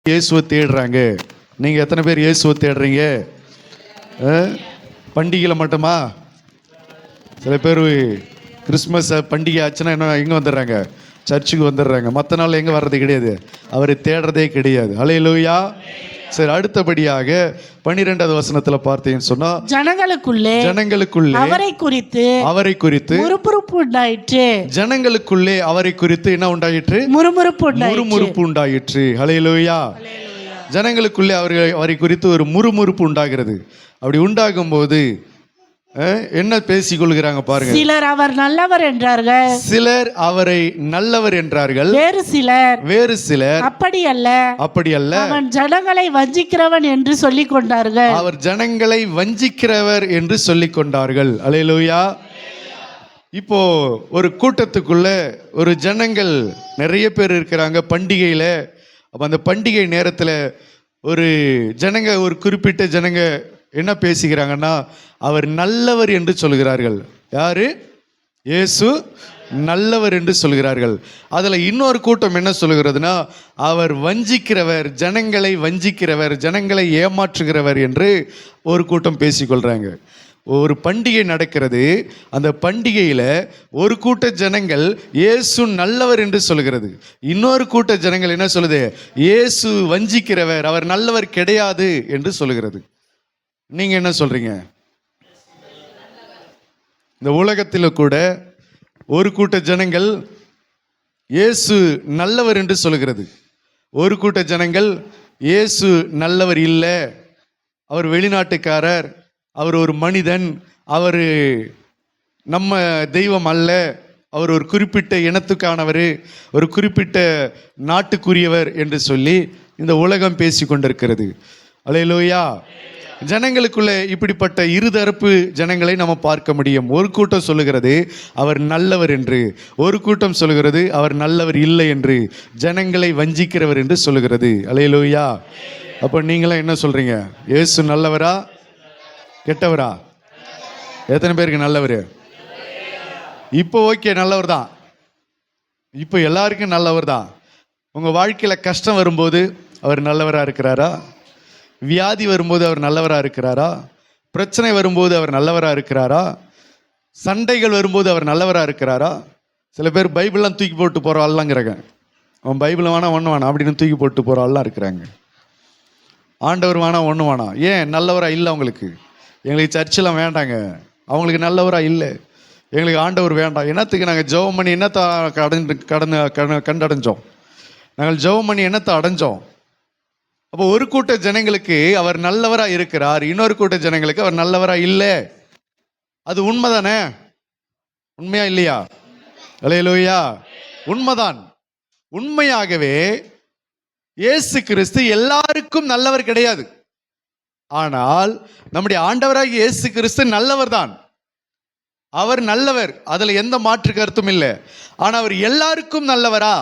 இயேசுவை தேடுறாங்க. நீங்கள் எத்தனை பேர் இயேசுவை தேடுறீங்க? பண்டிகையில் மட்டுமா? சில பேர் கிறிஸ்மஸ் பண்டிகை ஆச்சுன்னா என்ன எங்கே வந்துடுறாங்க? சர்ச்சுக்கு வந்துடுறாங்க. மற்ற நாள் எங்கே வர்றது கிடையாது, அவரை தேடுறதே கிடையாது. ஹல்லேலூயா. சரி, அடுத்தபடியாக 12வது வசனத்துல பார்த்தீங்கன்னு சொன்னா, ஜனங்களுக்குள்ளே அவரை குறித்து முறுமுறுப்பு உண்டாயிற்று. ஜனங்களுக்குள்ளே அவரை குறித்து என்ன உண்டாயிற்று? முறுமுறுப்பு உண்டாயிற்று. ஹல்லேலூயா. ஜனங்களுக்குள்ளே அவரை குறித்து ஒரு முறுமுறுப்பு உண்டாகிறது. அப்படி உண்டாகும் போது என்ன பேசிக்கொள்கிறாங்க பாருங்க. சிலர் அவர் நல்லவர் என்றார்கள், சிலர் அவரை நல்லவர் என்றார்கள், வேறு சிலர் அப்படி அல்ல அவன் ஜனங்களை வஞ்சிக்கிறவன் என்று சொல்லிக் கொண்டார்கள். அவர் ஜனங்களை வஞ்சிக்கிறவர் என்று சொல்லிக் கொண்டார்கள். அல்லேலூயா. இப்போ ஒரு கூட்டத்துக்குள்ள ஒரு ஜனங்கள் நிறைய பேர் இருக்கிறாங்க பண்டிகையில. அப்ப அந்த பண்டிகை நேரத்துல ஒரு ஜனங்க, ஒரு குறிப்பிட்ட ஜனங்க என்ன பேசுகிறாங்கன்னா, அவர் நல்லவர் என்று சொல்கிறார்கள். யாரு? இயேசு நல்லவர் என்று சொல்கிறார்கள். அதில் இன்னொரு கூட்டம் என்ன சொல்கிறதுனா, அவர் வஞ்சிக்கிறவர், ஜனங்களை வஞ்சிக்கிறவர், ஜனங்களை ஏமாற்றுகிறவர் என்று ஒரு கூட்டம் பேசிக்கொள்கிறாங்க. ஒரு பண்டிகை நடக்கிறது. அந்த பண்டிகையில் ஒரு கூட்ட ஜனங்கள் இயேசு நல்லவர் என்று சொல்கிறது. இன்னொரு கூட்ட ஜனங்கள் என்ன சொல்லுது? இயேசு வஞ்சிக்கிறவர், அவர் நல்லவர் கிடையாது என்று சொல்கிறது. நீங்க என்ன சொல்றீங்க? இந்த உலகத்தில் கூட ஒரு கூட்ட ஜனங்கள் இயேசு நல்லவர் என்று சொல்கிறது, ஒரு கூட்ட ஜனங்கள் இயேசு நல்லவர் இல்லை, அவர் வெளிநாட்டுக்காரர், அவர் ஒரு மனிதன், அவர் நம்ம தெய்வம் அல்ல, அவர் ஒரு குறிப்பிட்ட இனத்துக்கானவர், ஒரு குறிப்பிட்ட நாட்டுக்குரியவர் என்று சொல்லி இந்த உலகம் பேசி கொண்டிருக்கிறது. அல்லேலூயா. ஜனங்களுக்குள்ள இப்படிப்பட்ட இருதரப்பு ஜனங்களை நம்ம பார்க்க முடியும். ஒரு கூட்டம் சொல்லுகிறது அவர் நல்லவர் என்று, ஒரு கூட்டம் சொல்லுகிறது அவர் நல்லவர் இல்லை என்று, ஜனங்களை வஞ்சிக்கிறவர் என்று சொல்லுகிறது. அல்லேலூயா. அப்போ நீங்களாம் என்ன சொல்றீங்க? இயேசு நல்லவரா கெட்டவரா? எத்தனை பேருக்கு நல்லவர்? இப்போ ஓகே, நல்லவர் தான். இப்போ எல்லாருக்கும் நல்லவர் தான். உங்க வாழ்க்கையில கஷ்டம் வரும்போது அவர் நல்லவரா இருக்கிறாரா? வியாதி வரும்போது அவர் நல்லவராக இருக்கிறாரா? பிரச்சனை வரும்போது அவர் நல்லவராக இருக்கிறாரா? சண்டைகள் வரும்போது அவர் நல்லவராக இருக்கிறாரா? சில பேர் பைபிள்லாம் தூக்கி போட்டு போகிற ஆள்லாங்கிறாங்க. அவன் பைபிள் வேணா ஒன்று வேணாம் அப்படின்னு தூக்கி போட்டு போகிற ஆள்லாம் இருக்கிறாங்க. ஆண்டவர் வேணா ஒன்று வேணாம். ஏன்? நல்லவராக இல்லை அவங்களுக்கு. எங்களுக்கு சர்ச்செலாம் வேண்டாங்க, அவங்களுக்கு நல்லவராக இல்லை, எங்களுக்கு ஆண்டவர் வேண்டாம். என்னத்துக்கு நாங்கள் ஜெபம் பண்ணி என்னத்தை கண்டடைஞ்சோம்? நாங்கள் ஜெபம் பண்ணி என்னத்தை அடைஞ்சோம்? அப்போ ஒரு கூட்ட ஜனங்களுக்கு அவர் நல்லவரா இருக்கிறார், இன்னொரு கூட்ட ஜனங்களுக்கு அவர் நல்லவரா இல்லை. அது உண்மைதானே? உண்மையா இல்லையா? அல்லேலூயா. உண்மைதான். உண்மையாகவே இயேசு கிறிஸ்து எல்லாருக்கும் நல்லவர் கிடையாது. ஆனால் நம்முடைய ஆண்டவராகிய இயேசு கிறிஸ்து நல்லவர் தான். அவர் நல்லவர், அதுல எந்த மாற்று கருத்தும் இல்லை. ஆனா அவர் எல்லாருக்கும் நல்லவரா?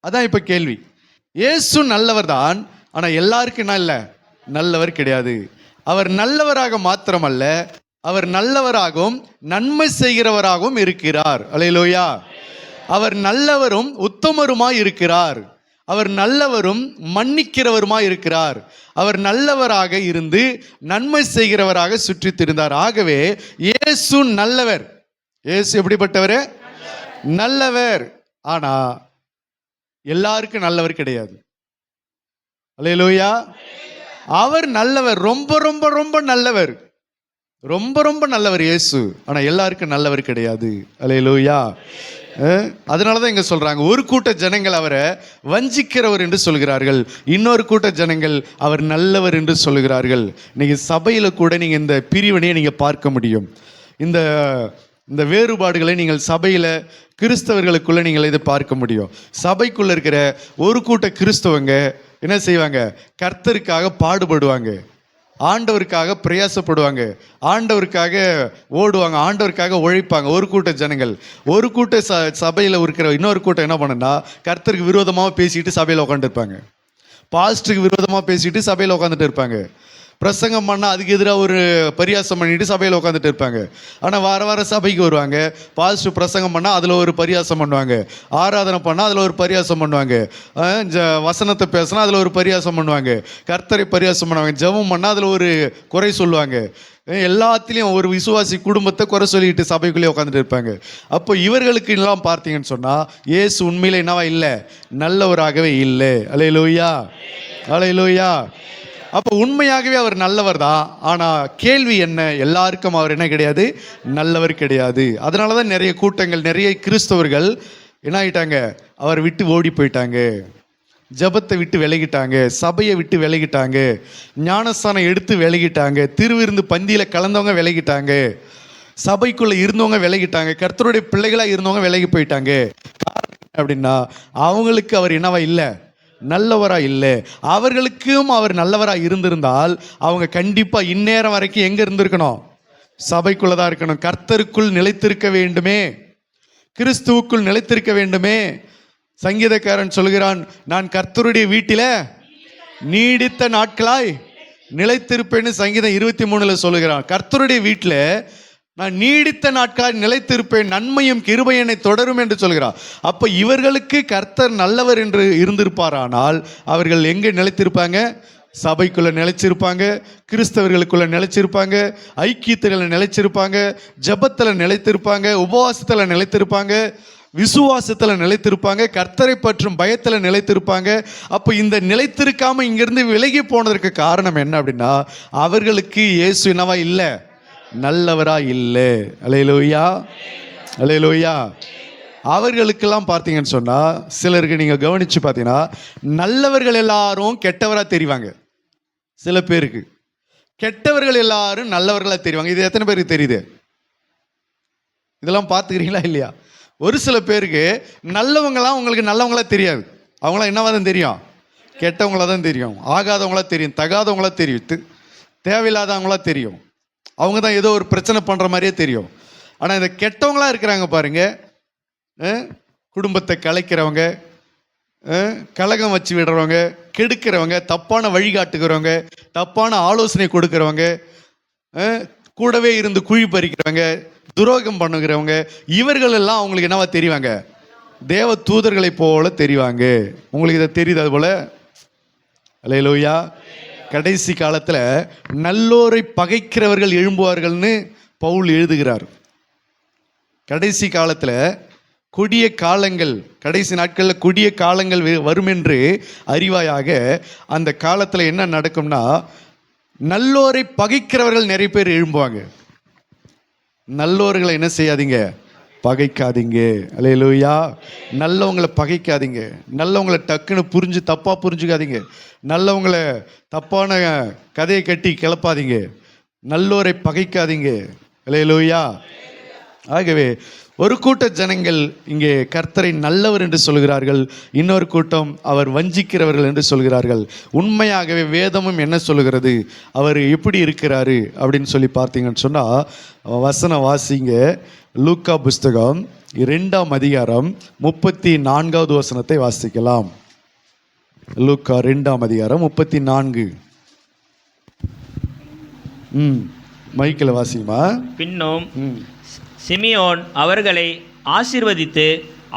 அதான் இப்ப கேள்வி. இயேசு நல்லவர் தான், ஆனா எல்லாருக்கும் நல்லவர் கிடையாது. அவர் நல்லவராக மாத்திரமல்ல, அவர் நல்லவராகவும் நன்மை செய்கிறவராகவும் இருக்கிறார். அல்லேலூயா. அவர் நல்லவரும் உத்தமருமாய் இருக்கிறார். அவர் நல்லவரும் மன்னிக்கிறவருமாய் இருக்கிறார். அவர் நல்லவராக இருந்து நன்மை செய்கிறவராக சுற்றி திரிந்தார். ஆகவே இயேசு நல்லவர். இயேசு எப்படிப்பட்டவர்? நல்லவர். ஆனா எல்லாருக்கும் நல்லவர் கிடையாது. அல்லேலூயா. அவர் நல்லவர், ரொம்ப ரொம்ப ரொம்ப நல்லவர், ரொம்ப ரொம்ப நல்லவர் இயேசு. ஆனா எல்லாருக்கும் நல்லவர் கிடையாது. அல்லேலூயா. அதனாலதான் இங்க சொல்றாங்க, ஒரு கூட்ட ஜனங்கள் அவரை வஞ்சிக்கிறவர் என்று சொல்கிறார்கள், இன்னொரு கூட்ட ஜனங்கள் அவர் நல்லவர் என்று சொல்கிறார்கள். இன்னைக்கு சபையில கூட நீங்க இந்த பிரிவினையை நீங்க பார்க்க முடியும். இந்த வேறுபாடுகளை நீங்கள் சபையில் கிறிஸ்தவர்களுக்குள்ள நீங்கள் இதை பார்க்க முடியும். சபைக்குள்ள இருக்கிற ஒரு கூட்ட கிறிஸ்தவங்க என்ன செய்வாங்க? கர்த்தருக்காக பாடுபடுவாங்க, ஆண்டவருக்காக பிரயாசப்படுவாங்க, ஆண்டவருக்காக ஓடுவாங்க, ஆண்டவருக்காக உழைப்பாங்க. ஒரு கூட்ட ஜனங்கள், ஒரு கூட்ட சபையில் இருக்கிற இன்னொரு கூட்டம் என்ன பண்ணுன்னா, கர்த்தருக்கு விரோதமாக பேசிட்டு சபையில் உட்காந்துருப்பாங்க, பாஸ்டருக்கு விரோதமாக பேசிட்டு சபையில் உட்காந்துட்டு இருப்பாங்க, பிரசங்கம் பண்ணால் அதுக்கு எதிராக ஒரு பரியாசம் பண்ணிட்டு சபையில் உட்காந்துட்டு இருப்பாங்க. ஆனால் வார வாரம் சபைக்கு வருவாங்க. பாஸ்டர் பிரசங்கம் பண்ணால் அதில் ஒரு பரியாசம் பண்ணுவாங்க. ஆராதனை பண்ணால் அதில் ஒரு பரியாசம் பண்ணுவாங்க. வசனத்தை பேசினா அதில் ஒரு பரியாசம் பண்ணுவாங்க. கர்த்தரை பரியாசம் பண்ணுவாங்க. ஜெபம் பண்ணால் அதில் ஒரு குறை சொல்லுவாங்க. எல்லாத்துலேயும் ஒரு விசுவாசி குடும்பத்தை குறை சொல்லிட்டு சபைக்குள்ளேயே உட்காந்துட்டு இருப்பாங்க. அப்போ இவர்களுக்கு எல்லாம் பார்த்தீங்கன்னு சொன்னால் இயேசு உண்மையில என்னவா இல்லை? நல்லவராகவே இல்லை. அல்லேலூயா, அல்லேலூயா. அப்போ உண்மையாகவே அவர் நல்லவர் தான். ஆனால் கேள்வி என்ன? எல்லாருக்கும் அவர் என்ன கிடையாது? நல்லவர் கிடையாது. அதனால தான் நிறைய கூட்டங்கள், நிறைய கிறிஸ்தவர்கள் என்ன ஆகிட்டாங்க? அவர் விட்டு ஓடி போயிட்டாங்க. ஜபத்தை விட்டு விலகிட்டாங்க. சபையை விட்டு விலகிட்டாங்க. ஞானஸ்தானம் எடுத்து விலகிட்டாங்க. திருவிருந்து பந்தியில் கலந்தவங்க விலகிட்டாங்க. சபைக்குள்ளே இருந்தவங்க விலகிட்டாங்க. கர்த்தருடைய பிள்ளைகளாக இருந்தவங்க விலகி போயிட்டாங்க. அப்படின்னா அவங்களுக்கு அவர் என்னவா இல்லை? நல்லவரா இல்லை. அவர்களுக்கும் அவர் நல்லவரா இருந்திருந்தால் அவங்க கண்டிப்பா இந்நேரம் வரைக்கும் எங்க இருந்திருக்கணும்? சபைக்குள்ளதான் இருக்கணும். கர்த்தருக்குள் நிலைத்திருக்க வேண்டுமே, கிறிஸ்துவுக்குள் நிலைத்திருக்க வேண்டுமே. சங்கீதக்காரன் சொல்கிறான், நான் கர்த்தருடைய வீட்டில நீடித்த நாட்களாய் நிலைத்திருப்பேன்னு சங்கீதம் 23 சொல்லுகிறான். கர்த்தருடைய வீட்டில் நான் நீடித்த நாட்களாய் நிலைத்திருப்பேன், நன்மையும் கிருபையும் என்னை தொடரும் என்று சொல்கிறார். அப்போ இவர்களுக்கு கர்த்தர் நல்லவர் என்று இருந்திருப்பாரானால் அவர்கள் எங்கே நிலைத்திருப்பாங்க? சபைக்குள்ள நிலைச்சிருப்பாங்க, கிறிஸ்தவர்களுக்குள்ள நிலைச்சிருப்பாங்க, ஐக்கியத்தில் நிலைச்சிருப்பாங்க, ஜபத்தில் நிலைத்திருப்பாங்க, உபவாசத்தில் நிலைத்திருப்பாங்க, விசுவாசத்தில் நிலைத்திருப்பாங்க, கர்த்தரை பற்றும் பயத்தில் நிலைத்திருப்பாங்க. அப்போ இந்த நிலைத்திருக்காம இங்கிருந்து விலகி போனதற்கு காரணம் என்ன அப்படின்னா அவர்களுக்கு இயேசு என்னவா இல்லை? நல்லவரா இல்லை. அல்லேலூயா, அல்லேலூயா. அவர்களுக்கெல்லாம் பார்த்தீங்கன்னு சொன்னா சிலருக்கு நீங்க கவனிச்சு பார்த்தீங்கன்னா நல்லவர்கள் எல்லாரும் கெட்டவரா தெரிவாங்க. சில பேருக்கு கெட்டவர்கள் எல்லாரும் நல்லவர்களா தெரிவாங்க. இது எத்தனை பேருக்கு தெரியுது? இதெல்லாம் பார்த்துக்கிறீங்களா இல்லையா? ஒரு சில பேருக்கு நல்லவங்களாம் உங்களுக்கு நல்லவங்களா தெரியாது. அவங்களாம் என்னவா தான் தெரியும்? கெட்டவங்களா தான் தெரியும், ஆகாதவங்களா தெரியும், தகாதவங்களா தெரியும், தேவையில்லாதவங்களா தெரியும். அவங்க தான் ஏதோ ஒரு பிரச்சனை பண்ணுற மாதிரியே தெரியும். ஆனால் இந்த கெட்டவங்களா இருக்கிறாங்க பாருங்க, குடும்பத்தை கலைக்கிறவங்க, கலகம் வச்சு விடுறவங்க, கெடுக்கிறவங்க, தப்பான வழிகாட்டுகிறவங்க, தப்பான ஆலோசனை கொடுக்கிறவங்க, கூடவே இருந்து குழி பறிக்கிறவங்க, துரோகம் பண்ணுகிறவங்க, இவர்கள் எல்லாம் அவங்களுக்கு என்னவா தெரிவாங்க? தேவ தூதர்களை போல தெரிவாங்க. உங்களுக்கு இதை தெரியுது? அது போல அல்லேலூயா. கடைசி காலத்தில் நல்லோரை பகைக்கிறவர்கள் எழும்புவார்கள்னு பவுல் எழுதுகிறார். கடைசி காலத்தில் கொடிய காலங்கள், கடைசி நாட்களில் கொடிய காலங்கள் வரும் என்று அறிவாயாக. அந்த காலத்தில் என்ன நடக்கும்னா நல்லோரை பகைக்கிறவர்கள் நிறைய பேர் எழும்புவாங்க. நல்லோர்களை என்ன செய்யாதீங்க? பகைக்காதீங்க. அல்லேலூயா. நல்லவங்களை பகைக்காதீங்க. நல்லவங்களை டக்குன்னு தப்பாக புரிஞ்சுக்காதீங்க. நல்லவங்களை தப்பான கதையை கட்டி கிளப்பாதீங்க. நல்லோரை பகைக்காதீங்க. அல்லேலூயா. ஆகவே ஒரு கூட்ட ஜனங்கள் இங்கே கர்த்தரை நல்லவர் என்று சொல்கிறார்கள், இன்னொரு கூட்டம் அவர் வஞ்சிக்கிறவர்கள் என்று சொல்கிறார்கள். உண்மையாகவே வேதமும் என்ன சொல்கிறது, அவர் எப்படி இருக்கிறாரு அப்படின்னு சொல்லி பார்த்தீங்கன்னு சொன்னால் வசனம் வாசிங்க. லூக்கா புஸ்தகம் 2ஆம் அதிகாரம் 34வது வசனத்தை வாசிக்கலாம். லூக்கா 2ஆம் அதிகாரம் 34. மைக்கில் வாசிமா. பின்னும் சிமியோன் அவர்களை ஆசீர்வதித்து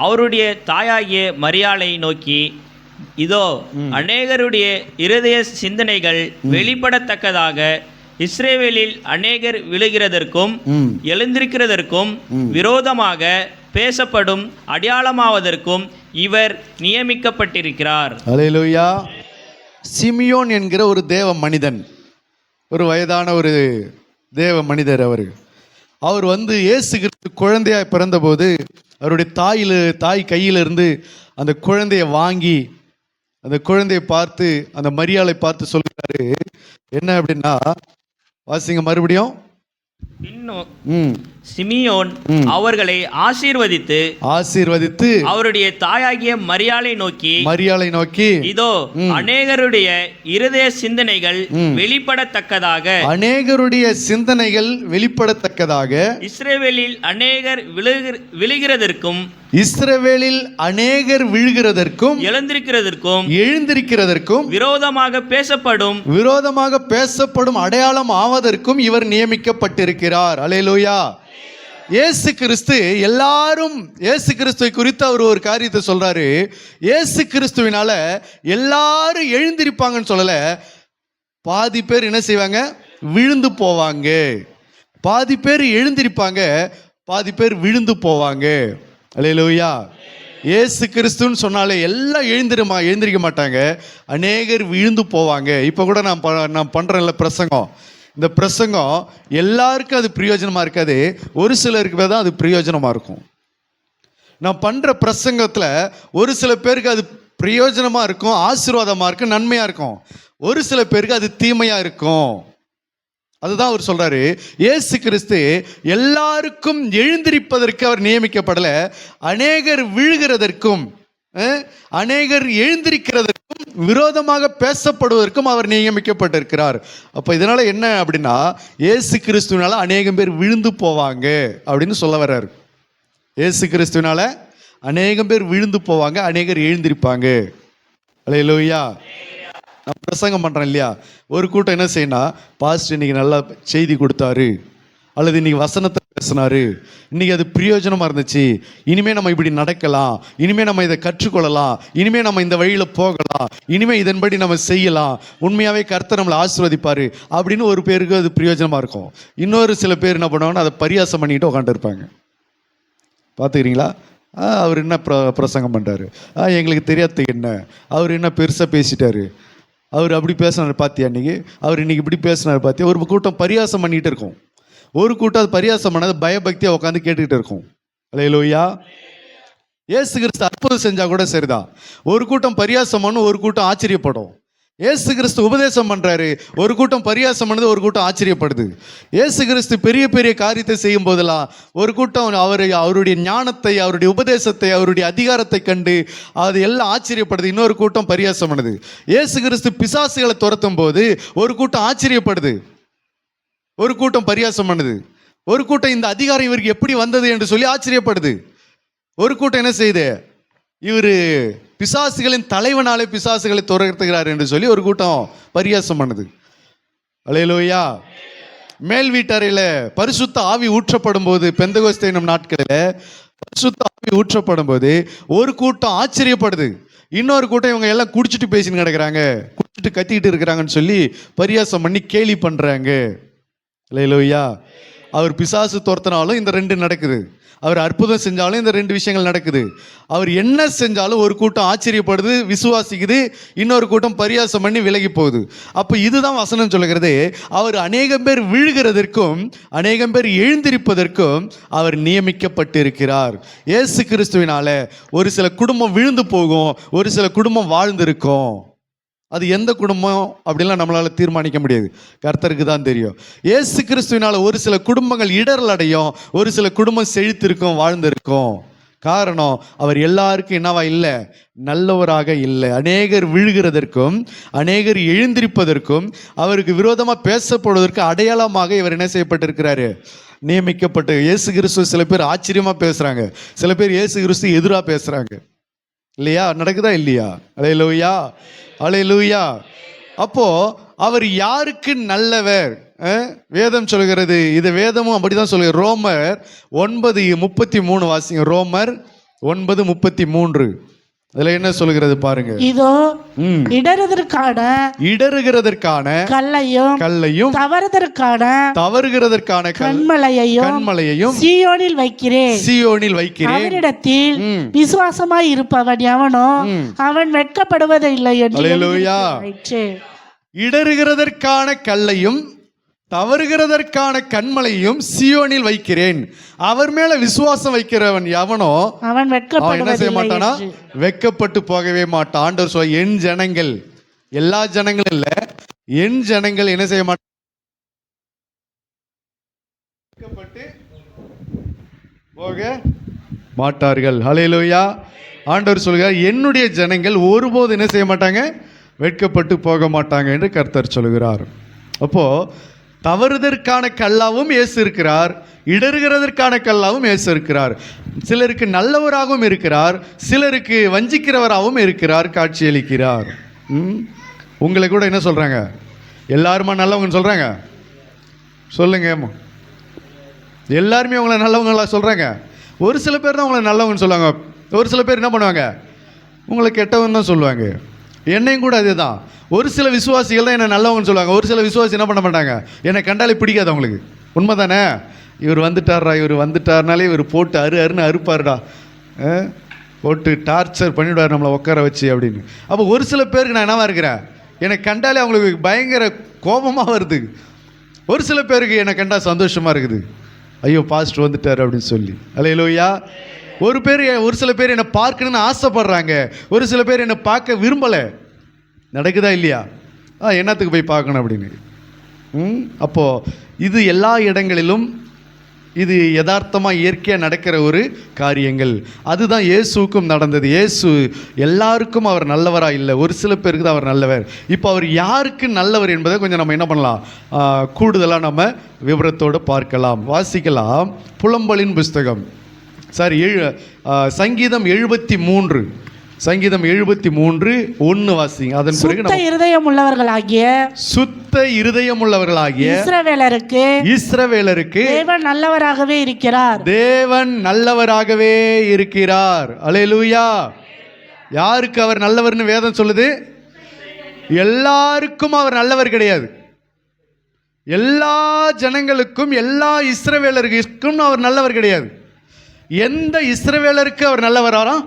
அவருடைய தாயாகிய மரியாளை நோக்கி, இதோ அநேகருடைய இருதய சிந்தனைகள் வெளிப்படத்தக்கதாக இஸ்ரவேலில் அநேகர் விழுகிறதற்கும் எழுந்திருக்கிறதற்கும் விரோதமாக பேசப்படும் அடையாளமாவதற்கும் இவர் நியமிக்கப்பட்டிருக்கிறார். அல்லேலூயா. சிமியோன் என்கிற ஒரு தேவ மனிதன், ஒரு வயதான ஒரு தேவ மனிதர். அவர் இயேசு கிறிஸ்து குழந்தையாய் பிறந்தபோது அவருடைய தாய் கையிலிருந்து அந்த குழந்தையை வாங்கி அந்த குழந்தையை பார்த்து அந்த மரியாளை பார்த்து சொல்கிறாரு என்ன அப்படின்னா, வாசிங்க மறுபடியும். இன்னும் சிமியோன் அவர்களை ஆசீர்வதித்து அவருடைய தாயாகிய மரியாளை நோக்கி இதோ அநேகருடைய இருதய சிந்தனைகள் வெளிப்படத்தக்கதாக விழுங்கத்தக்கதாக இஸ்ரவேலில் அநேகர் விழுகிறதற்கும் எழுந்திருக்கிறதற்கும் விரோதமாக பேசப்படும் அடையாளம் ஆவதற்கும் இவர் நியமிக்கப்பட்டிருக்கிறார். அல்லேலூயா. இயேசு கிறிஸ்து எல்லாரும் இயேசு கிறிஸ்துவை குறித்து அவர் ஒரு காரியத்தை சொல்றாரு. இயேசு கிறிஸ்துவினால எல்லாரும் எழுந்திருப்பாங்கன்னு சொல்லல. பாதி பேர் என்ன செய்வாங்க? விழுந்து போவாங்க. பாதி பேர் எழுந்திருப்பாங்க, பாதி பேர் விழுந்து போவாங்க. அல்லேலூயா. இயேசு கிறிஸ்துன்னு சொன்னாலே எல்லாம் எழுந்திருக்க மாட்டாங்க, அநேகர் விழுந்து போவாங்க. இப்போ கூட நான் பண்றேன்ல பிரசங்கம், இந்த பிரசங்கம் எல்லாருக்கும் அது பிரயோஜனமா இருக்காது, ஒரு சிலருக்கு தான் அது பிரயோஜனமா இருக்கும். நான் பண்ற பிரசங்கத்துல ஒரு சில பேருக்கு அது பிரயோஜனமா இருக்கும், ஆசீர்வாதமா இருக்கும், நன்மையா இருக்கும். ஒரு சில பேருக்கு அது தீமையா இருக்கும். அதுதான் அவர் சொல்றாரு. இயேசு கிறிஸ்து எல்லாருக்கும் எழுந்திருப்பதற்கு அவர் நியமிக்கப்படல, அநேகர் விழுகிறதற்கும் அநேகர் எழுந்திருக்கிறதற்கும் விரோதமாக பேசப்படுவதற்கும் அவர் நியமிக்கப்பட்டிருக்கிறார். அப்ப இதனால என்ன அப்படின்னா, இயேசு கிறிஸ்துவினால அநேகம் பேர் விழுந்து போவாங்க அப்படின்னு சொல்ல வர்றாரு. இயேசு கிறிஸ்துவினால அநேகம் பேர் விழுந்து போவாங்க, அநேகர் எழுந்திருப்பாங்க. அல்லேலூயா. நான் பிரசங்கம் பண்றேன் இல்லையா, ஒரு கூட்டம் என்ன செய்யணும், பாஸ்டர் இன்னைக்கு நல்லா செய்தி கொடுத்தாரு, அல்லது இன்னைக்கு வசனத்தை பேசினாரு, இன்னைக்கு அது பிரயோஜனமா இருந்துச்சு, இனிமே நம்ம இப்படி நடக்கலாம், இனிமே நம்ம இதை கற்றுக்கொள்ளலாம், இனிமே நம்ம இந்த வழியில போகலாம், இனிமே இதன்படி நம்ம செய்யலாம், உண்மையாவே கர்த்தர் நம்மளை ஆசீர்வதிப்பாரு அப்படின்னு ஒரு பேருக்கு அது பிரயோஜனமா இருக்கும். இன்னொரு சில பேர் என்ன பண்ணுவாங்கன்னா அதை பரியாசம் பண்ணிட்டு உட்காந்து இருப்பாங்க. பார்த்துக்கிறீங்களா? அவர் என்ன பிரசங்கம் பண்ணுறாரு, எங்களுக்கு தெரியாது, என்ன அவர் என்ன பெருசாக பேசிட்டாரு, அவர் அப்படி பேசினார் பார்த்தியா, அன்றைக்கி அவர் இன்னைக்கு இப்படி பேசினார் பார்த்தியா. ஒரு கூட்டம் பரியாசம் பண்ணிகிட்டு இருக்கும், ஒரு கூட்டம் அது பரியாசம் பண்ணாது பயபக்தியாக உட்காந்து கேட்டுக்கிட்டு இருக்கும். அல்லேலூயா. இயேசு கிறிஸ்து அற்புதம் செஞ்சால் கூட சரிதான், ஒரு கூட்டம் பரியாசம் பண்ணும், ஒரு கூட்டம் ஆச்சரியப்படும். இயேசு கிறிஸ்து உபதேசம் பண்றாரு, ஒரு கூட்டம் பரியாசம் பண்ணுது, ஒரு கூட்டம் ஆச்சரியப்படுது. இயேசு கிறிஸ்து பெரிய பெரிய காரியத்தை செய்யும் போதெல்லாம் ஒரு கூட்டம் அவருடைய ஞானத்தை, அவருடைய உபதேசத்தை, அவருடைய அதிகாரத்தை கண்டு அது எல்லாம் ஆச்சரியப்படுது, இன்னொரு கூட்டம் பரியாசம் பண்ணுது. இயேசு கிறிஸ்து பிசாசுகளை துரத்தும் போது ஒரு கூட்டம் ஆச்சரியப்படுது, ஒரு கூட்டம் பரியாசம் பண்ணுது. ஒரு கூட்டம் இந்த அதிகாரம் இவருக்கு எப்படி வந்தது என்று சொல்லி ஆச்சரியப்படுது. ஒரு கூட்டம் என்ன செய்யுது, இவர் பிசாசுகளின் தலைவனாலே பிசாசுகளை துரத்துகிறார் என்று சொல்லி ஒரு கூட்டம் பரியாசம் பண்ணுது. அல்லேலூயா. மேல் வீட்டறையில் பரிசுத்த ஆவி ஊற்றப்படும் போது, பெந்தகோஸ்தே என்னும் நாட்களில் பரிசுத்த ஆவி ஊற்றப்படும் போது ஒரு கூட்டம் ஆச்சரியப்படுது, இன்னொரு கூட்டம் இவங்க எல்லாம் குடிச்சிட்டு பேசின்னு கிடக்குறாங்க, குடிச்சிட்டு கத்திக்கிட்டு இருக்கிறாங்கன்னு சொல்லி பரியாசம் பண்ணி கேலி பண்றாங்க. அல்லேலூயா. அவர் பிசாசு துரத்தினாலும் இந்த ரெண்டு நடக்குது, அவர் அற்புதம் செஞ்சாலும் இந்த ரெண்டு விஷயங்கள் நடக்குது. அவர் என்ன செஞ்சாலும் ஒரு கூட்டம் ஆச்சரியப்படுது, விசுவாசிக்குது, இன்னொரு கூட்டம் பரியாசம் பண்ணி விலகி போகுது. அப்போ இதுதான் வசனம் சொல்லுகிறது, அவர் அநேகம் பேர் விழுகிறதற்கும் அநேகம் பேர் எழுந்திருப்பதற்கும் அவர் நியமிக்கப்பட்டிருக்கிறார். இயேசு கிறிஸ்துவினால ஒரு சில குடும்பம் விழுந்து போகும், ஒரு சில குடும்பம் வாழ்ந்திருக்கும். அது எந்த குடும்பம் அப்படிலாம் நம்மளால தீர்மானிக்க முடியாது, கர்த்தருக்கு தான் தெரியும். இயேசு கிறிஸ்துவினால ஒரு சில குடும்பங்கள் இடரல் அடையும், ஒரு சில குடும்பம் செழித்திருக்கும், வாழ்ந்திருக்கும். காரணம், அவர் எல்லாருக்கும் என்னவா இல்லை, நல்லவராக இல்லை. அநேகர் விழுகிறதற்கும் அநேகர் எழுந்திருப்பதற்கும் அவருக்கு விரோதமாக பேசப்படுவதற்கு அடையாளமாக இவர் என்ன செய்யப்பட்டிருக்கிறாரு, நியமிக்கப்பட்டு. இயேசு கிறிஸ்து சில பேர் ஆச்சரியமா பேசுறாங்க, சில பேர் இயேசு கிறிஸ்து எதிராக பேசுறாங்க, இல்லையா? நடக்குதா இல்லையா? அல்லேலூயா, அல்லேலூயா. அப்போ அவர் யாருக்கு நல்லவர்? வேதம் சொல்கிறது, இது வேதமும் அப்படிதான் சொல்லுங்க. ரோமர் 9:33 வாசிங்க. ரோமர் 9:33 அதுல என்ன சொல்லுகிறது பாருங்க. இதோ இடறுகிறதற்கான கல்லையும் தவறுகிறதற்கான கண்மலையையும் சீயோனில் வைக்கிறேன். அவரிடத்தில் விசுவாசமாய் இருப்பவன் எவனோ அவன் வெட்கப்படுவதில்லை என்று. அல்லேலூயா. இடறுகிறதற்கான கல்லையும் தவறுகிறதற்கான கண்மலையும் சீயோனில் வைக்கிறேன். அவர் மேல விசுவாசம் வைக்கிறவன் எவனோ அவன் என்ன செய்ய மாட்டானா, வெட்கப்பட்டு போகவே மாட்டான். ஆண்டவர் சொல்ல, என் ஜனங்கள், எல்லா ஜனங்களும் இல்ல, என் ஜனங்கள் என்ன செய்ய மாட்டான், வெட்கப்பட்டு போக மாட்டார்கள். ஹல்லேலூயா. ஆண்டவர் சொல்கிறார், என்னுடைய ஜனங்கள் ஒருபோது என்ன செய்ய மாட்டாங்க, வெட்கப்பட்டு போக மாட்டாங்க என்று கர்த்தர் சொல்கிறார். அப்போ தவறுதற்கான கல்லாவும் இயேசு இருக்கிறார், இடறுகிறதற்கான கல்லாவும் இயேசு இருக்கிறார். சிலருக்கு நல்லவராகவும் இருக்கிறார், சிலருக்கு வஞ்சிக்கிறவராகவும் இருக்கிறார், காட்சியளிக்கிறார். உங்களை கூட என்ன சொல்றாங்க? எல்லாருமா நல்லவங்கன்னு சொல்றாங்க? சொல்லுங்க. எல்லாருமே உங்களை நல்லவங்களா சொல்றாங்க? ஒரு சில பேர் தான் உங்களை நல்லவங்கன்னு சொல்லுவாங்க. ஒரு சில பேர் என்ன பண்ணுவாங்க? உங்களை கெட்டவன் தான் சொல்லுவாங்க. என்னையும் கூட அதே தான். ஒரு சில விசுவாசிகள் தான் என்னை நல்லவங்கன்னு சொல்லுவாங்க. ஒரு சில விசுவாசி என்ன பண்ண மாட்டாங்க? என்னை கண்டாலே பிடிக்காது அவங்களுக்கு. உண்மை தானே? இவர் வந்துட்டார்ரா, இவர் வந்துட்டார்னாலே இவர் போட்டு அருன்னு அறுப்பாருடா, போட்டு டார்ச்சர் பண்ணிவிடுவார் நம்மளை உட்கார வச்சு அப்படின்னு. அப்போ ஒரு சில பேருக்கு நான் என்னவா இருக்கிறேன்? என்னை கண்டாலே அவங்களுக்கு பயங்கர கோபமாக வருது. ஒரு சில பேருக்கு என்னை கண்டா சந்தோஷமாக இருக்குது. ஐயோ பாஸ்டர் வந்துட்டார் அப்படின்னு சொல்லி. அல்லேலூயா. ஒரு சில பேர் என்னை பார்க்கணுன்னு ஆசைப்படுறாங்க, ஒரு சில பேர் என்னை பார்க்க விரும்பலை. நடக்குதா இல்லையா? என்னத்துக்கு போய் பார்க்கணும் அப்படின்னு. அப்போது இது எல்லா இடங்களிலும் இது யதார்த்தமாக இயற்கையாக நடக்கிற ஒரு காரியங்கள். அதுதான் இயேசுக்கும் நடந்தது. இயேசு எல்லாருக்கும் அவர் நல்லவராக இல்லை, ஒரு சில பேருக்கு தான் அவர் நல்லவர். இப்போ அவர் யாருக்கு நல்லவர் என்பதை கொஞ்சம் நம்ம என்ன பண்ணலாம், கூடுதலாக நம்ம விவரத்தோடு பார்க்கலாம், வாசிக்கலாம். புலம்பலின் புஸ்தகம், சங்கீதம் 73, சங்கீதம் 73:1 வாசிங்க. அதன் பிறகு சுத்த இருதயம் உள்ளவர்களாகிய இஸ்ரவேலருக்கு தேவன் நல்லவராகவே இருக்கிறார். தேவன் நல்லவராகவே இருக்கிறார். அல்லேலூயா. யாருக்கு அவர் நல்லவர்னு வேதம் சொல்லுது? எல்லாருக்கும் அவர் நல்லவர் கிடையாது. எல்லா ஜனங்களுக்கும், எல்லா இஸ்ரவேலருக்கும் அவர் நல்லவர் கிடையாது. எந்த இஸ்ரவேலருக்கு அவர் நல்லவராம்?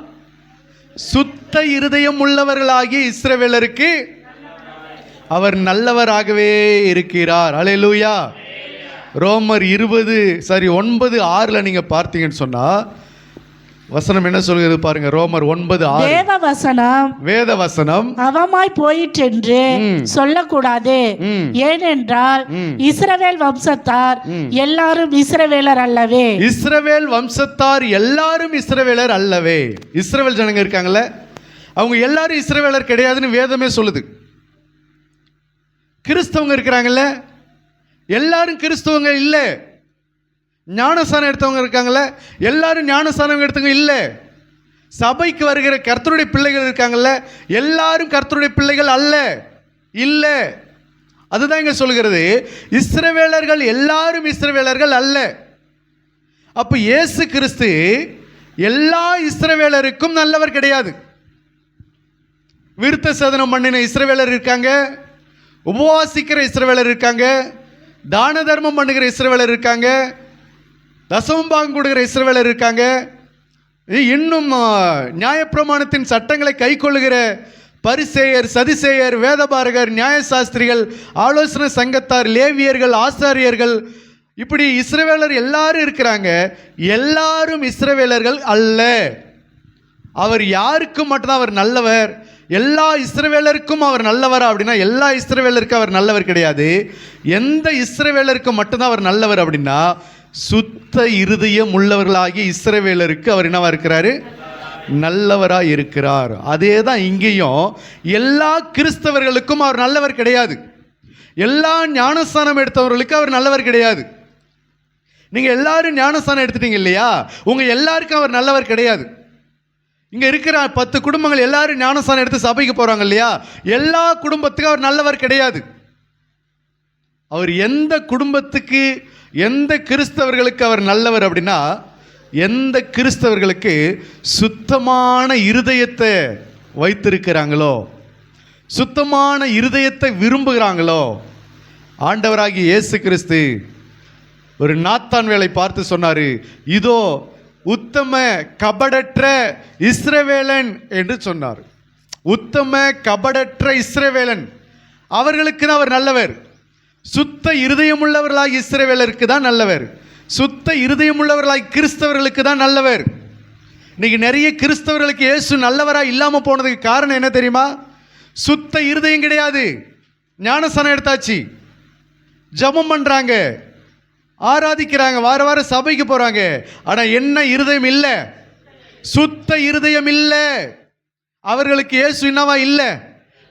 சுத்த இருதயம் உள்ளவர்களாகிய இஸ்ரவேலருக்கு அவர் நல்லவராகவே இருக்கிறார். அல்லேலூயா. ரோமர் 9:6 நீங்க பார்த்தீங்கன்னு சொன்னா வசனம் என்ன சொல்கிறது பாருங்க. ரோமர் 9:6 வேத வசனம் அவமாய் போயிற்றென்று சொல்லக்கூடாது, ஏனென்றால் இஸ்ரவேல் வம்சத்தார் எல்லாரும் இஸ்ரவேலர் அல்லவே. இஸ்ரவேல் வம்சத்தார் எல்லாரும் இஸ்ரவேலர் அல்லவே. இஸ்ரவேல் ஜனங்க இருக்காங்கல்ல, அவங்க எல்லாரும் இஸ்ரவேலர் கிடையாதுன்னு வேதமே சொல்லுது. கிறிஸ்தவங்க இருக்கிறாங்கல்ல, எல்லாரும் கிறிஸ்தவங்க இல்லை. ஞானஸ்தானம் எடுத்தவங்க இருக்காங்கல்ல, எல்லாரும் ஞானஸ்தானம் எடுத்தவங்க இல்லை. சபைக்கு வருகிற கர்த்தருடைய பிள்ளைகள் இருக்காங்கல்ல, எல்லாரும் கர்த்தருடைய பிள்ளைகள் அல்ல, இல்லை. அதுதான் இங்க சொல்கிறது, இஸ்ரவேலர்கள் எல்லாரும் இஸ்ரவேலர்கள் அல்ல. அப்ப இயேசு கிறிஸ்து எல்லா இஸ்ரவேலருக்கும் நல்லவர் கிடையாது. விருத்த சேதனம் பண்ணின இஸ்ரவேலர் இருக்காங்க, உபவாசிக்கிற இஸ்ரவேலர் இருக்காங்க, தான தர்மம் பண்ணுகிற இஸ்ரவேலர் இருக்காங்க, தசமபாகம் கொடுக்கிற இஸ்ரவேலர் இருக்காங்க, இன்னும் நியாயப்பிரமாணத்தின் சட்டங்களை கை கொள்ளுகிற பரிசேயர், சதிசேயர், வேதபாரகர், நியாயசாஸ்திரிகள், ஆலோசனை சங்கத்தார், லேவியர்கள், ஆசாரியர்கள், இப்படி இஸ்ரவேலர் எல்லாரும் இருக்கிறாங்க. எல்லாரும் இஸ்ரவேலர்கள் அல்ல. அவர் யாருக்கும் மட்டும்தான் அவர் நல்லவர். எல்லா இஸ்ரவேலருக்கும் அவர் நல்லவரா அப்படின்னா எல்லா இஸ்ரவேலருக்கும் அவர் நல்லவர் கிடையாது. எந்த இஸ்ரவேலருக்கு மட்டும்தான் அவர் நல்லவர் அப்படின்னா சுத்த இருதயம் உள்ளவர்களாகிய இஸ்ரவேலருக்கு அவர் என்னவா இருக்கிறாரு? நல்லவராக இருக்கிறார். அதே தான் இங்கேயும் எல்லா கிறிஸ்தவர்களுக்கும் அவர் நல்லவர் கிடையாது. எல்லா ஞானஸ்தானம் எடுத்தவர்களுக்கு அவர் நல்லவர் கிடையாது. நீங்க எல்லாரும் ஞானஸ்தானம் எடுத்துட்டீங்க இல்லையா, உங்க எல்லாருக்கும் அவர் நல்லவர் கிடையாது. இங்க இருக்கிற 10 குடும்பங்கள் எல்லாரும் ஞானஸ்தானம் எடுத்து சபைக்கு போறாங்க இல்லையா, எல்லா குடும்பத்துக்கும் அவர் நல்லவர் கிடையாது. அவர் எந்த குடும்பத்துக்கு, எந்த கிறிஸ்தவர்களுக்கு அவர் நல்லவர் அப்படின்னா எந்த கிறிஸ்தவர்களுக்கு சுத்தமான இருதயத்தை வைத்திருக்கிறாங்களோ, சுத்தமான இருதயத்தை விரும்புகிறாங்களோ. ஆண்டவராகிய இயேசு கிறிஸ்து ஒரு நாத்தான் வேலை பார்த்து சொன்னாரு, இதோ உத்தம கபடற்ற இஸ்ரவேலன் என்று சொன்னார். உத்தம கபடற்ற இஸ்ரவேலன், அவர்களுக்கு தான் அவர் நல்லவர். சுத்த இருதயம் உள்ளவர்களாக இஸ்ரவேலருக்கு தான் நல்லவர். சுத்த இருதயம் உள்ளவர்களாக கிறிஸ்தவர்களுக்கு தான் நல்லவர். இன்னைக்கு நிறைய கிறிஸ்தவர்களுக்கு இயேசு நல்லவராக இல்லாமல் போனதுக்கு காரணம் என்ன தெரியுமா? சுத்த இருதயம் கிடையாது. ஞானஸ்தானம் எடுத்தாச்சு, ஜெபம் பண்றாங்க, ஆராதிக்கிறாங்க, வார வாரம் சபைக்கு போறாங்க, ஆனா என்ன இருதயம் இல்லை, சுத்த இருதயம் இல்லை. அவர்களுக்கு இயேசு என்னவா இல்லை?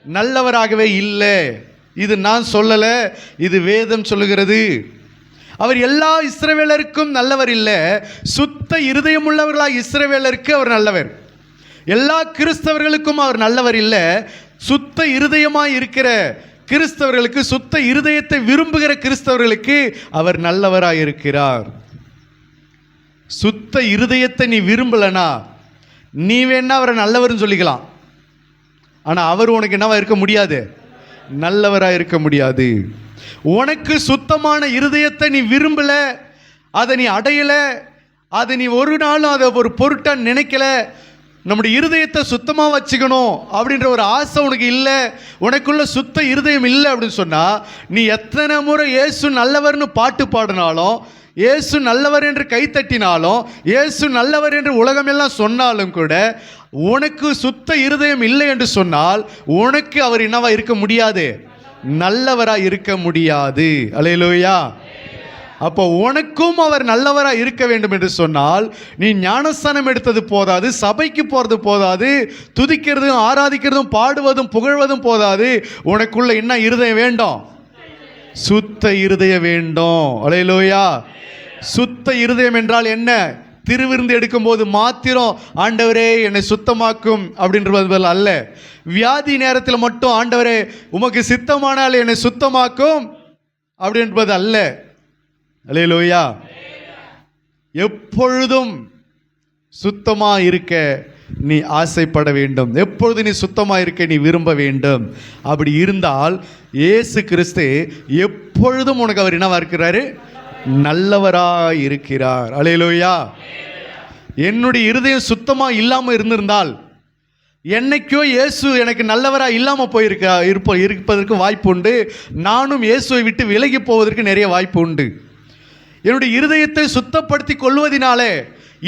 நல்லவராகவே இல்லை. இது நான் சொல்லல, இது வேதம் சொல்லுகிறது. அவர் எல்லா இஸ்ரவேலருக்கும் நல்லவர் இல்லை, சுத்த இருதயம் உள்ளவர்களாக இஸ்ரவேலருக்கு அவர் நல்லவர். எல்லா கிறிஸ்தவர்களுக்கும் அவர் நல்லவர் இல்லை, சுத்த இருதயமாய் இருக்கிற கிறிஸ்தவர்களுக்கு, சுத்த இருதயத்தை விரும்புகிற கிறிஸ்தவர்களுக்கு அவர் நல்லவராய் இருக்கிறார். சுத்த இருதயத்தை நீ விரும்பலனா நீ வேணா அவரை நல்லவர்னு சொல்லிக்கலாம், ஆனால் அவர் உனக்கு என்னவா இருக்க முடியாது, நல்லவராக இருக்க முடியாது. உனக்கு சுத்தமான இருதயத்தை நீ விரும்பல, அதை நீ அடையல, அதை நீ ஒரு நாளும் அதை ஒரு பொருட்டா நினைக்கல, நம்முடைய இருதயத்தை சுத்தமாக வச்சுக்கணும் அப்படின்ற ஒரு ஆசை உனக்கு இல்லை, உனக்குள்ள சுத்த இருதயம் இல்லை அப்படின்னு சொன்னால், நீ எத்தனை முறை இயேசு நல்லவர்னு பாட்டு பாடினாலும், இயேசு நல்லவர் என்று கைத்தட்டினாலும், இயேசு நல்லவர் என்று உலகமெல்லாம் சொன்னாலும் கூட, உனக்கு சுத்த இருதயம் இல்லை என்று சொன்னால் உனக்கு அவர் என்னவா இருக்க முடியாது, நல்லவராக இருக்க முடியாது. அல்லேலூயா. அப்போ உனக்கும் அவர் நல்லவராக இருக்க வேண்டும் என்று சொன்னால், நீ ஞானஸ்தானம் எடுத்தது போதாது, சபைக்கு போகிறது போதாது, துதிக்கிறதும் ஆராதிக்கிறதும் பாடுவதும் புகழ்வதும் போதாது, உனக்குள்ள என்ன இருதயம் வேண்டும், சுத்த இருதயம் வேண்டும். அல்லேலூயா. சுத்த இருதயம் என்றால் என்ன? திருவிருந்து எடுக்கும்போது மாத்திரம் ஆண்டவரே என்னை சுத்தமாக்கும் அப்படின்றது அல்ல. வியாதி நேரத்தில் மட்டும் ஆண்டவரே உமக்கு சித்தமானால் என்னை சுத்தமாக்கும் அப்படின்றது அல்ல. அல்லேலூயா. எப்பொழுதும் சுத்தமா இருக்க நீ ஆசைப்பட வேண்டும், எப்பொழுது நீ சுத்தமா இருக்க நீ விரும்ப வேண்டும். அப்படி இருந்தால் இயேசு கிறிஸ்து எப்பொழுதும் உனக்கு அவர் என்னவா இருக்கிறாரு, நல்லவராய் இருக்கிறார். அல்லேலூயா. என்னுடைய இருதயம் சுத்தமா இல்லாமல் இருந்திருந்தால், என்னைக்கோ இயேசு எனக்கு நல்லவராக இல்லாமல் இருப்பதற்கு வாய்ப்பு உண்டு. நானும் இயேசுவை விட்டு விலகி போவதற்கு நிறைய வாய்ப்பு உண்டு. என்னுடைய இருதயத்தை சுத்தப்படுத்தி கொள்வதினாலே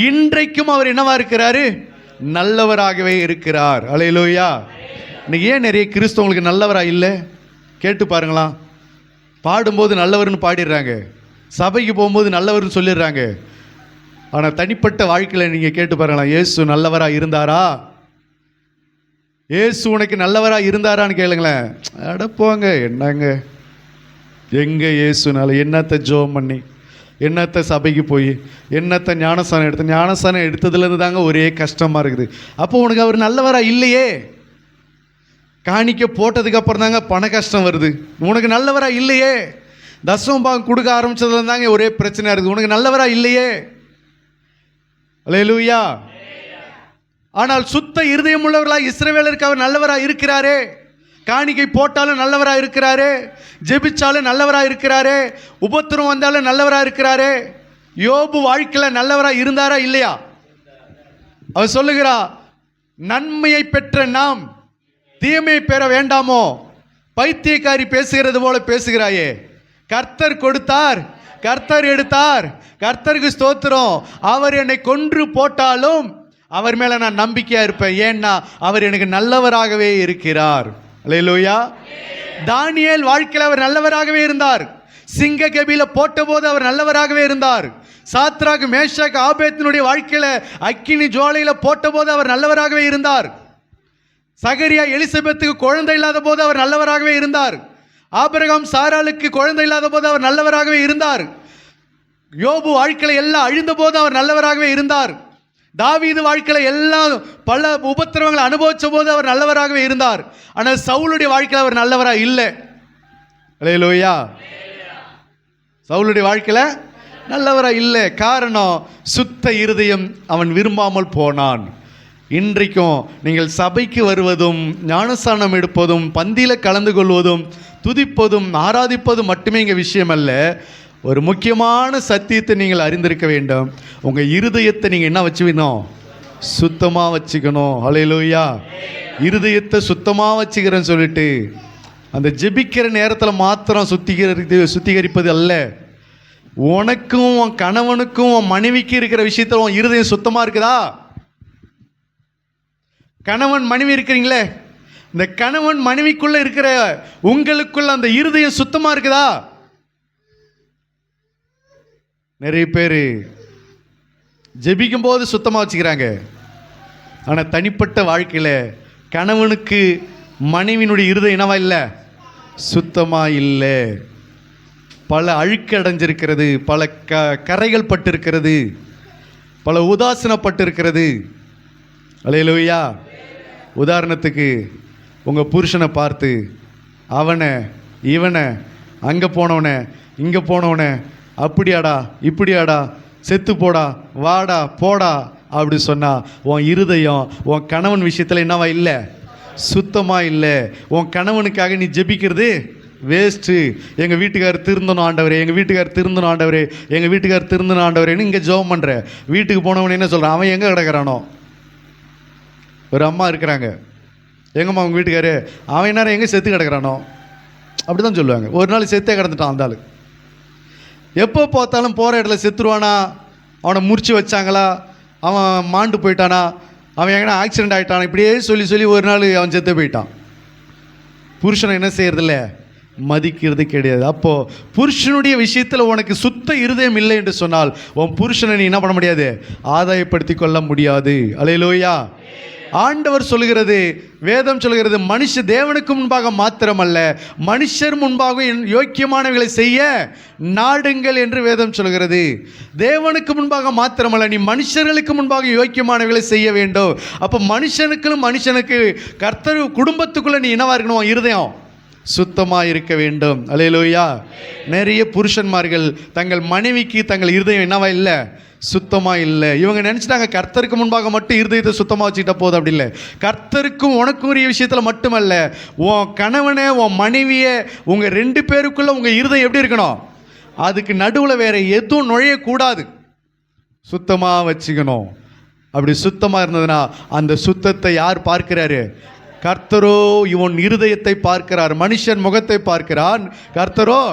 இன்றைக்கும் அவர் என்னவா இருக்கிறாரு, நல்லவராகவே இருக்கிறார். அல்லேலூயா. இன்னைக்கு ஏன் நிறைய கிறிஸ்தவங்களுக்கு நல்லவராக இல்லை கேட்டு பாருங்களா. பாடும்போது நல்லவர்னு பாடிடுறாங்க, சபைக்கு போகும்போது நல்லவர்னு சொல்லிடுறாங்க, ஆனால் தனிப்பட்ட வாழ்க்கையில் நீங்கள் கேட்டு பாருங்களா, இயேசு நல்லவராக இருந்தாரா, இயேசு உனக்கு நல்லவராக இருந்தாரான்னு கேளுங்களேன். அடப்போங்க, என்னங்க எங்கே இயேசுனால என்னத்தை ஜோம் பண்ணி, என்னத்தை சபைக்கு போய், என்னத்தை ஞானஸ்தானம் எடுத்ததுலேருந்து தாங்க ஒரே கஷ்டமாக இருக்குது. அப்போ உனக்கு அவர் நல்லவராக இல்லையே. காணிக்க போட்டதுக்கு அப்புறம் தாங்க பண கஷ்டம் வருது, உனக்கு நல்லவராக இல்லையே. தசமபாகம் கொடுக்க ஆரம்பிச்சதுல தாங்க ஒரே பிரச்சனை இருக்குது, உனக்கு நல்லவராக இல்லையே. அல்லேலூயா. ஆனால் சுத்த இருதயம் உள்ளவர்களாக இஸ்ரவேலருக்கு அவர் நல்லவராக இருக்கிறாரே. காணிக்கை போட்டாலும் நல்லவராக இருக்கிறாரே, ஜெபிச்சாலும் நல்லவராக இருக்கிறாரே, உபத்திரம் வந்தாலும் நல்லவராக இருக்கிறாரே. யோபு வாழ்க்கையில் நல்லவராக இருந்தாரா இல்லையா? அவர் சொல்லுகிறா, நன்மையை பெற்ற நாம் தீமையை பெற வேண்டாமோ, பைத்தியக்காரி பேசுகிறது போல பேசுகிறாயே. கர்த்தர் கொடுத்தார், கர்த்தர் எடுத்தார், கர்த்தருக்கு ஸ்தோத்திரம். அவர் என்னை கொன்று போட்டாலும் அவர் மேல நான் நம்பிக்கையா இருப்பேன், ஏன்னா அவர் எனக்கு நல்லவராகவே இருக்கிறார். அல்லேலூயா. தானியேல் வாழ்க்கையில் அவர் நல்லவராகவே இருந்தார். சிங்க கபில போட்ட போது அவர் நல்லவராகவே இருந்தார். சாத்ராக் மேஷாக் ஆபேத்தினுடைய வாழ்க்கையில அக்கினி ஜுவாலையில போட்ட போது அவர் நல்லவராகவே இருந்தார். சகரியா எலிசபெத்துக்கு குழந்தை இல்லாத போது அவர் நல்லவராகவே இருந்தார். ஆபிரகாம் சாராளுக்கு குழந்தை இல்லாத போது அவர் நல்லவராகவே இருந்தார். யோபு வாழ்க்கையில எல்லாம் அழிந்த போது அவர் நல்லவராகவே இருந்தார். தாவீது வாழ்க்கையில எல்லாம் பல உபத்திரவங்களை அனுபவிச்ச போது அவர் நல்லவராகவே இருந்தார். ஆனால் சவுலுடைய வாழ்க்கையில் அவர் நல்லவராக இல்லை. அல்லேலூயா. சவுலுடைய வாழ்க்கையில நல்லவராக இல்லை. காரணம், சுத்த இருதயம் அவன் விரும்பாமல் போனான். இன்றைக்கும் நீங்கள் சபைக்கு வருவதும், ஞானஸ்தானம் எடுப்பதும், பந்தியில் கலந்து கொள்வதும், துதிப்பதும் ஆராதிப்பதும் மட்டுமே இங்கே விஷயம் அல்ல. ஒரு முக்கியமான சத்தியத்தை நீங்கள் அறிந்திருக்க வேண்டும். உங்கள் இருதயத்தை நீங்கள் என்ன வச்சுக்கணும், சுத்தமாக வச்சுக்கணும். அல்லேலூயா. இருதயத்தை சுத்தமாக வச்சுக்கிறேன்னு சொல்லிட்டு அந்த ஜெபிக்கிற நேரத்தில் மாத்திரம் சுத்திகரிப்பது அல்ல. உனக்கும் உன் கணவனுக்கும் உன் மனைவிக்கு இருக்கிற விஷயத்தில் உன் இருதயம் சுத்தமாக இருக்குதா? கணவன் மனைவி இருக்கிறீங்களே, இந்த கணவன் மனைவிக்குள்ள இருக்கிற உங்களுக்குள்ள அந்த இருதயம் சுத்தமா இருக்குதா? நிறைய பேர் ஜெபிக்கும் போது சுத்தமாக வச்சுக்கிறாங்க, ஆனால் தனிப்பட்ட வாழ்க்கையில் கணவனுக்கு மனைவியினுடைய இருதயம் என்னவா இல்லை, சுத்தமா இல்லை. பல அழுக்கு அடைஞ்சிருக்கிறது, பல கரைகள் பட்டிருக்கிறது, பல உதாசீனப்பட்டிருக்கிறது. அல்லேலூயா. உதாரணத்துக்கு உங்கள் புருஷனை பார்த்து அவனை இவனை அங்கே போனவனை இங்கே போனவனை அப்படியாடா இப்படியாடா செத்து போடா வாடா போடா அப்படி சொன்னா உன் இருதயம் உன் கணவன் விஷயத்தில் என்னவா இல்லை? சுத்தமாக இல்லை. உன் கணவனுக்காக நீ ஜெபிக்கிறது வேஸ்ட்டு. எங்கள் வீட்டுக்காரர் திருந்தணும் ஆண்டவரே, எங்கள் வீட்டுக்காரர் திருந்தணும் ஆண்டவரே, எங்கள் வீட்டுக்காரர் திருந்தணும் ஆண்டவரேன்னு இங்கே ஜெபம் பண்ணுற. வீட்டுக்கு போனவன் என்ன சொல்கிறான்? அவன் எங்கே கிடக்கிறானோ? ஒரு அம்மா இருக்கிறாங்க, எங்கம்மா அவங்க வீட்டுக்காரு? அவன் என்ன எங்கே செத்து கிடக்கிறானோ அப்படி தான் சொல்லுவாங்க. ஒரு நாள் செத்தே கிடந்துட்டான் அந்த ஆள். எப்போ பார்த்தாலும் போகிற இடத்துல செத்துருவானா, அவனை முறிச்சு வச்சாங்களா, அவன் மாண்டு போயிட்டானா, அவன் எங்கன்னா ஆக்சிடெண்ட் ஆகிட்டானா, இப்படியே சொல்லி சொல்லி ஒரு நாள் அவன் செத்து போயிட்டான். புருஷனை என்ன செய்யறதில்ல? மதிக்கிறது கிடையாது. அப்போது புருஷனுடைய விஷயத்தில் உனக்கு சுத்த இருதயம் இல்லை என்று சொன்னால் உன் புருஷனை நீ என்ன பண்ண முடியாது? ஆதாயப்படுத்தி கொள்ள முடியாது. அல்லேலூயா. ஆண்டவர் சொல்லுகிறது, வேதம் சொல்லுகிறது, மனுஷ தேவனுக்கு முன்பாக மாத்திரமல்ல மனுஷர் முன்பாக யோக்கியமானவைகளை செய்ய நாடுங்கள் என்று வேதம் சொல்கிறது. தேவனுக்கு முன்பாக மாத்திரமல்ல, நீ மனுஷர்களுக்கு முன்பாக யோக்கியமானவைகளை செய்ய வேண்டும். அப்போ மனுஷனுக்கு கர்த்தர் குடும்பத்துக்குள்ளே நீ என்னவா இருக்கணும்? இருதயம் சுத்தமாக இருக்க வேண்டும். அல்லேலூயா. நிறைய புருஷன்மார்கள் தங்கள் மனைவிக்கு தங்கள் இருதயம் என்னவா இல்லை? சுத்தமாக இல்லை. இவங்க நினச்சிட்டாங்க கர்த்தருக்கு முன்பாக மட்டும் இருதயத்தை சுத்தமாக வச்சுக்கிட்ட போதும். அப்படி இல்லை. கர்த்தருக்கும் உனக்கும் உரிய விஷயத்தில் மட்டுமல்ல, உன் கணவனை உன் மனைவியை உங்கள் ரெண்டு பேருக்குள்ளே உங்கள் இருதயம் எப்படி இருக்கணும்? அதுக்கு நடுவில் வேறு எதுவும் நுழையக்கூடாது. சுத்தமாக வச்சுக்கணும். அப்படி சுத்தமாக இருந்ததுன்னா அந்த சுத்தத்தை யார் பார்க்கிறாரு? கர்த்தரோ இவன் இருதயத்தை பார்க்கிறார். மனுஷன் முகத்தை பார்க்கிறான், கர்த்தரோ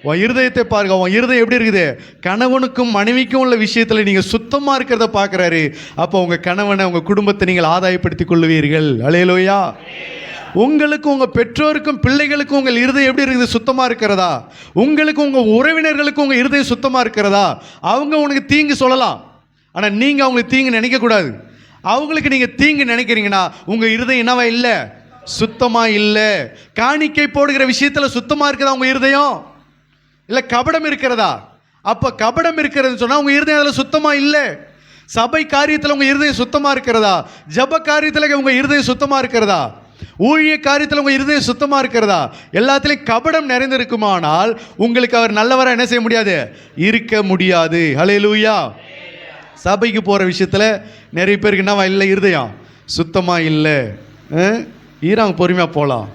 உன் இருதயத்தை பார்க்க. உன் இருதயம் எப்படி இருக்குது? கணவனுக்கும் மனைவிக்கும் உள்ள விஷயத்தில் நீங்கள் சுத்தமாக இருக்கிறத பார்க்குறாரு. அப்போ உங்கள் கணவனை உங்கள் குடும்பத்தை நீங்கள் ஆதாயப்படுத்தி கொள்ளுவீர்கள். அல்லேலூயா. உங்களுக்கும் உங்கள் பெற்றோருக்கும் பிள்ளைகளுக்கும் உங்கள் இருதயம் எப்படி இருக்குது? சுத்தமாக இருக்கிறதா? உங்களுக்கும் உங்கள் உறவினர்களுக்கும் உங்கள் இருதயம் சுத்தமாக இருக்கிறதா? அவங்க உனக்கு தீங்கு சொல்லலாம், ஆனால் நீங்கள் அவங்களுக்கு தீங்கு நினைக்கக்கூடாது. அவங்களுக்கு நீங்கள் தீங்கு நினைக்கிறீங்கன்னா உங்கள் இருதயம் என்னவா இல்லை? சுத்தமாக இல்லை. காணிக்கை போடுகிற விஷயத்தில் சுத்தமாக இருக்குதா உங்கள் இருதயம்? இல்லை கபடம் இருக்கிறதா? அப்போ கபடம் இருக்கிறதுன்னு சொன்னால் உங்கள் இருதயம் அதில் சுத்தமாக இல்லை. சபை காரியத்தில் உங்கள் இருதயம் சுத்தமாக இருக்கிறதா? ஜப காரியத்தில் உங்கள் இருதயம் சுத்தமாக இருக்கிறதா? ஊழிய காரியத்தில் உங்கள் இருதயம் சுத்தமாக இருக்கிறதா? எல்லாத்துலேயும் கபடம் நிறைந்திருக்குமானால் உங்களுக்கு அவர் நல்லவராக என்ன செய்ய முடியாது? இருக்க முடியாது. ஹல்லேலூயா. சபைக்கு போகிற விஷயத்தில் நிறைய பேருக்கு என்னவா இல்லை? இருதயம் சுத்தமாக இல்லை. ஈராங்க பொறுமையாக போகலாம்.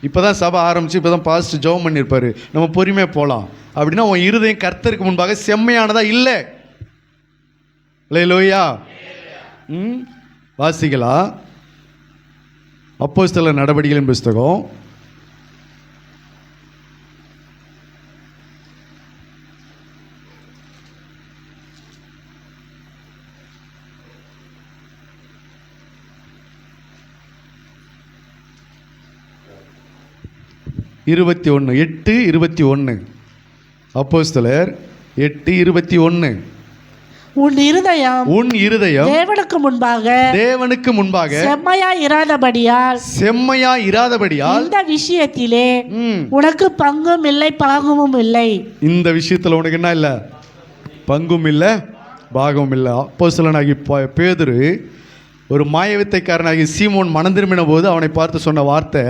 இப்போ தான் சபை ஆரம்பித்து இப்போ தான் பாஸ்டர் ஜெபம் பண்ணியிருப்பார், நம்ம பொறுமையாக போகலாம் அப்படின்னா உன் இருதயம் கர்த்தருக்கு முன்பாக செம்மையானதா இல்லை. அல்லேலூயா. வாசிக்கலாம் அப்போஸ்தலர் நடவடிக்கைகளின் புஸ்தகம் 8:21. அப்போஸ்தலர் 8:21. உன் இருதயம் தேவனுக்கு முன்பாக செம்மையா இராதபடியால் இந்த விஷயத்திலே உனக்கு பங்கும் இல்லை பாகமும் இல்லை. இந்த விஷயத்துல உனக்கு என்ன இல்லை? பங்கும் இல்லை பாகமும் இல்லை. அப்போஸ்தலனாகி பேதுரு ஒரு மாயவித்தைக்காரனாகி சீமோன் மனம் திரும்பின போது அவனை பார்த்து சொன்ன வார்த்தை,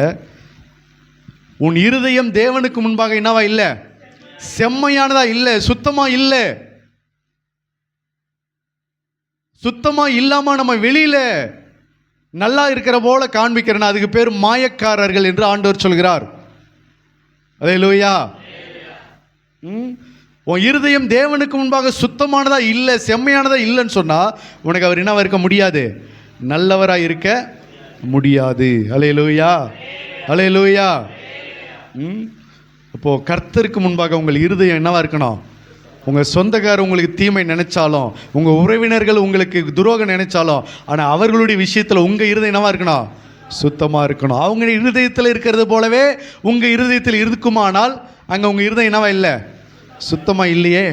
உன் இருதயம் தேவனுக்கு முன்பாக என்னவா இல்லை? செம்மையானதா இல்லை, சுத்தமா இல்லை. சுத்தமா இல்லாம நம்ம வெளியில நல்லா இருக்கிற போல காண்பிக்கிறேன், அதுக்கு பேர் மாயக்காரர்கள் என்று ஆண்டவர் சொல்கிறார். அல்லேலூயா. உன் இருதயம் தேவனுக்கு முன்பாக சுத்தமானதா இல்லை, செம்மையானதா இல்லைன்னு சொன்னா உனக்கு அவர் என்னவா இருக்க முடியாது? நல்லவராக இருக்க முடியாது. அல்லேலூயா. அல்லேலூயா. அப்போ கர்த்தருக்கு முன்பாக உங்கள் இருதயம் என்னவா இருக்கணும்? உங்கள் சொந்தக்காரர் உங்களுக்கு தீமை நினைச்சாலும், உங்கள் உறவினர்கள் உங்களுக்கு துரோகம் நினைச்சாலும், ஆனால் அவர்களுடைய விஷயத்தில் உங்கள் இருதயம் என்னவா இருக்கணும்? சுத்தமாக இருக்கணும். அவங்க இருதயத்தில் இருக்கிறது போலவே உங்கள் இருதயத்தில் இருக்குமானால் அங்கே உங்கள் இருதயம் என்னவா இல்லை? சுத்தமாக இல்லையே.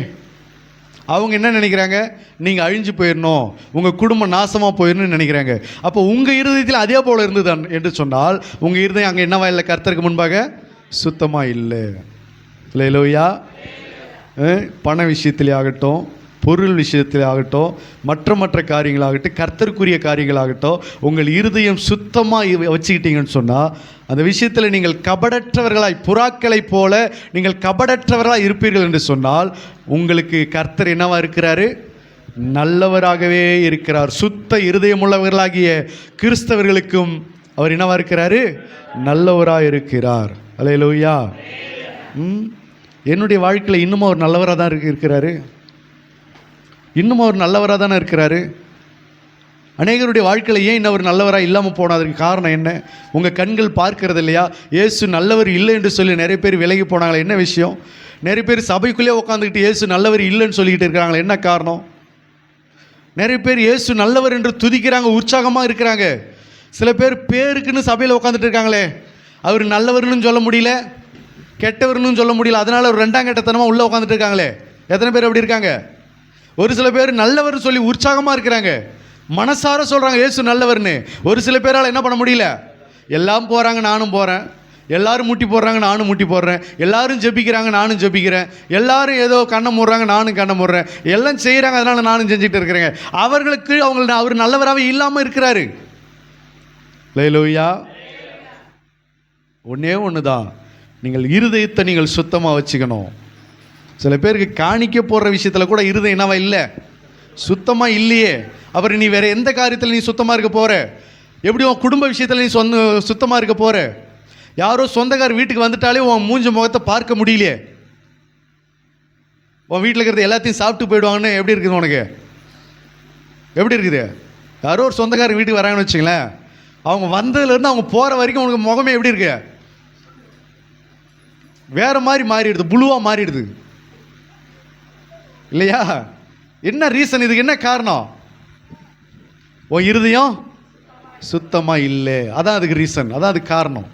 அவங்க என்ன நினைக்கிறாங்க? நீங்கள் அழிஞ்சு போயிடணும், உங்கள் குடும்பம் நாசமாக போயிடணும்னு நினைக்கிறாங்க. அப்போ உங்கள் இருதயத்தில் அதே போல் இருந்துதான் என்று சொன்னால் உங்கள் இருதயம் அங்கே என்னவா இல்லை? கர்த்தருக்கு முன்பாக சுத்தமாக இல்லை. அல்லேலூயா. பண விஷயத்திலே ஆகட்டும், பொருள் விஷயத்தில் ஆகட்டும், மற்ற காரியங்களாகட்டும், கர்த்தருக்குரிய காரியங்களாகட்டும், உங்கள் இருதயம் சுத்தமாக வச்சுக்கிட்டீங்கன்னு சொன்னால் அந்த விஷயத்தில் நீங்கள் கபடற்றவர்களாய், புறாக்களைப் போல நீங்கள் கபடற்றவர்களாய் இருப்பீர்கள் என்று சொன்னால் உங்களுக்கு கர்த்தர் என்னவா இருக்கிறாரு? நல்லவராகவே இருக்கிறார். சுத்த இருதயமுள்ளவர்களாகிய கிறிஸ்தவர்களுக்கும் அவர் என்னவா இருக்கிறாரு? நல்லவராக இருக்கிறார். அல்லேலூயா. என்னுடைய வாழ்க்கையில் இன்னும் அவர் நல்லவராக தான் இருக்கிறாரு. இன்னும் அவர் நல்லவராக தானே இருக்கிறாரு. அநேகருடைய வாழ்க்கையில் ஏன் இன்னும் அவர் நல்லவராக இல்லாமல் போனதுக்கு காரணம் என்ன? உங்கள் கண்கள் பார்க்கறது இல்லையா? இயேசு நல்லவர் இல்லை என்று சொல்லி நிறைய பேர் விலகி போனாங்களே, என்ன விஷயம்? நிறைய பேர் சபைக்குள்ளே உட்காந்துக்கிட்டு இயேசு நல்லவர் இல்லைன்னு சொல்லிக்கிட்டு இருக்கிறாங்களே, என்ன காரணம்? நிறைய பேர் இயேசு நல்லவர் என்று துதிக்கிறாங்க, உற்சாகமாக இருக்கிறாங்க. சில பேர் பேருக்குன்னு சபையில் உட்காந்துட்டு இருக்காங்களே, அவர் நல்லவர்னு சொல்ல முடியல, கெட்டவர்னு சொல்ல முடியல, அதனால் ஒரு ரெண்டாம் கெட்டத்தனமாக உள்ளே உட்காந்துட்டு இருக்காங்களே. எத்தனை பேர் அப்படி இருக்காங்க? ஒரு சில பேர் நல்லவர் சொல்லி உற்சாகமாக இருக்கிறாங்க, மனசார சொல்கிறாங்க இயேசு நல்லவர்னு. ஒரு சில பேரால் என்ன பண்ண முடியல? எல்லாம் போகிறாங்க, நானும் போகிறேன், எல்லாரும் முட்டி போடுறாங்க, நானும் முட்டி போடுறேன், எல்லாரும் ஜெபிக்கிறாங்க, நானும் ஜெபிக்கிறேன், எல்லாரும் ஏதோ கண்ணை மூடுறாங்க, நானும் கண்ணை மூடுறேன், எல்லாம் செய்கிறாங்க, அதனால் நானும் செஞ்சுட்டு இருக்கிறேங்க. அவர்களுக்கு அவர் நல்லவராகவே இல்லாமல் இருக்கிறாரு. அல்லேலூயா. ஒன்றே ஒன்று தான், நீங்கள் இருதயத்தை நீங்கள் சுத்தமாக வச்சுக்கணும். சில பேருக்கு காணிக்க போடுற விஷயத்தில் கூட இருதயம் என்னவா இல்லை? சுத்தமாக இல்லையே. அப்புறம் நீ வேறு எந்த காரியத்தில் நீ சுத்தமாக இருக்க போகிற? எப்படி உன் குடும்ப விஷயத்தில் நீ சுத்தமாக இருக்க போகிற? யாரோ சொந்தக்கார வீட்டுக்கு வந்துட்டாலே உன் மூஞ்ச முகத்தை பார்க்க முடியலையே. உன் வீட்டில் இருக்கிறது எல்லாத்தையும் சாப்பிட்டு போயிடுவாங்கன்னு எப்படி இருக்குது உனக்கு? எப்படி இருக்குது? யாரோ ஒரு சொந்தக்கார வீட்டுக்கு வராங்கன்னு வச்சுங்களேன், அவங்க வந்ததுலேருந்து அவங்க போகிற வரைக்கும் உனக்கு முகமே எப்படி இருக்கு? வேறு மாதிரி மாறிடுது, புழுவாக மாறிடுது இல்லையா? என்ன ரீசன்? இதுக்கு என்ன காரணம்? உன் இருதயம் சுத்தமாக இல்லை, அதான் அதுக்கு ரீசன், அதான் அதுக்கு காரணம்.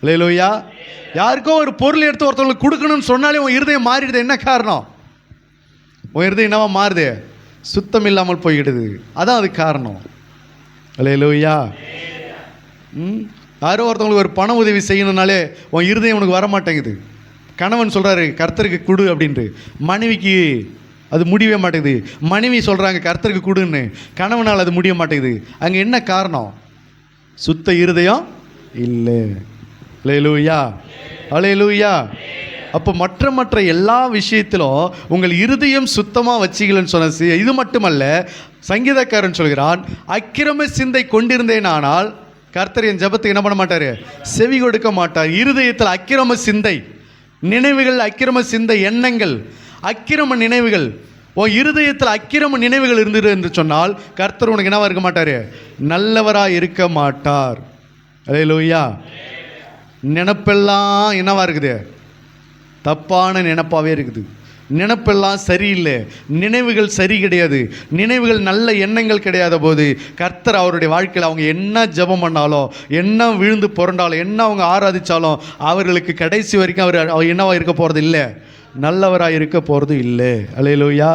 அல்லேலூயா. யாருக்கோ ஒரு பொருள் எடுத்து ஒருத்தவங்களுக்கு கொடுக்கணும்னு சொன்னாலே உன் இருதயம் மாறிடுது. என்ன காரணம்? உன் இருதயம் என்னவா மாறுது? சுத்தம் இல்லாமல் போயிடுது, அதான் அதுக்கு காரணம். அல்லேலூயா. யாரோ ஒருத்தவங்களுக்கு ஒரு பண உதவி செய்யணும்னாலே உன் இருதயம் உனக்கு வர மாட்டேங்குது. கணவன் சொல்கிறாரு கர்த்தருக்கு கொடு அப்படின்ட்டு, மனைவிக்கு அது முடியவே மாட்டேங்குது. மனைவி சொல்கிறாங்க கர்த்தருக்கு கொடுன்னு, கணவனால் அது முடிய மாட்டேங்குது. அங்கே என்ன காரணம்? சுத்த இருதயம் இல்லை. அல்லேலூயா. அல்லேலூயா. அப்போ மற்ற எல்லா விஷயத்திலும் உங்கள் இருதயம் சுத்தமாக வச்சிக்கலன்னு சொன்ன இது மட்டுமல்ல, சங்கீதக்காரன் சொல்கிறான், அக்கிரம சிந்தை கொண்டிருந்தேன் ஆனால் கர்த்தர் என் ஜெபத்துக்கு என்ன பண்ண மாட்டார்? செவி கொடுக்க மாட்டார். இருதயத்தில் அக்கிரம சிந்தை, நினைவுகள், அக்கிரம சிந்தை, எண்ணங்கள், அக்கிரம நினைவுகள், உன் இருதயத்தில் அக்கிரம நினைவுகள் இருந்தது என்று சொன்னால் கர்த்தர் உனக்கு என்னவா இருக்க மாட்டார்? நல்லவராக இருக்க மாட்டார். அல்லேலூயா. நினப்பெல்லாம் என்னவா இருக்குது? தப்பான நினப்பாகவே இருக்குது. நினப்பெல்லாம் சரியில்லை, நினைவுகள் சரி கிடையாது, நினைவுகள் நல்ல எண்ணங்கள் கிடையாத போது கர்த்தர் அவருடைய வாழ்க்கையில் அவங்க என்ன ஜெபம் பண்ணாலும், என்ன விழுந்து புரண்டாலும், என்ன அவங்க ஆராதித்தாலும் அவர்களுக்கு கடைசி வரைக்கும் அவர் என்னவா இருக்க போகிறது இல்லை? நல்லவராக இருக்க போகிறது இல்லை. அல்லேலூயா.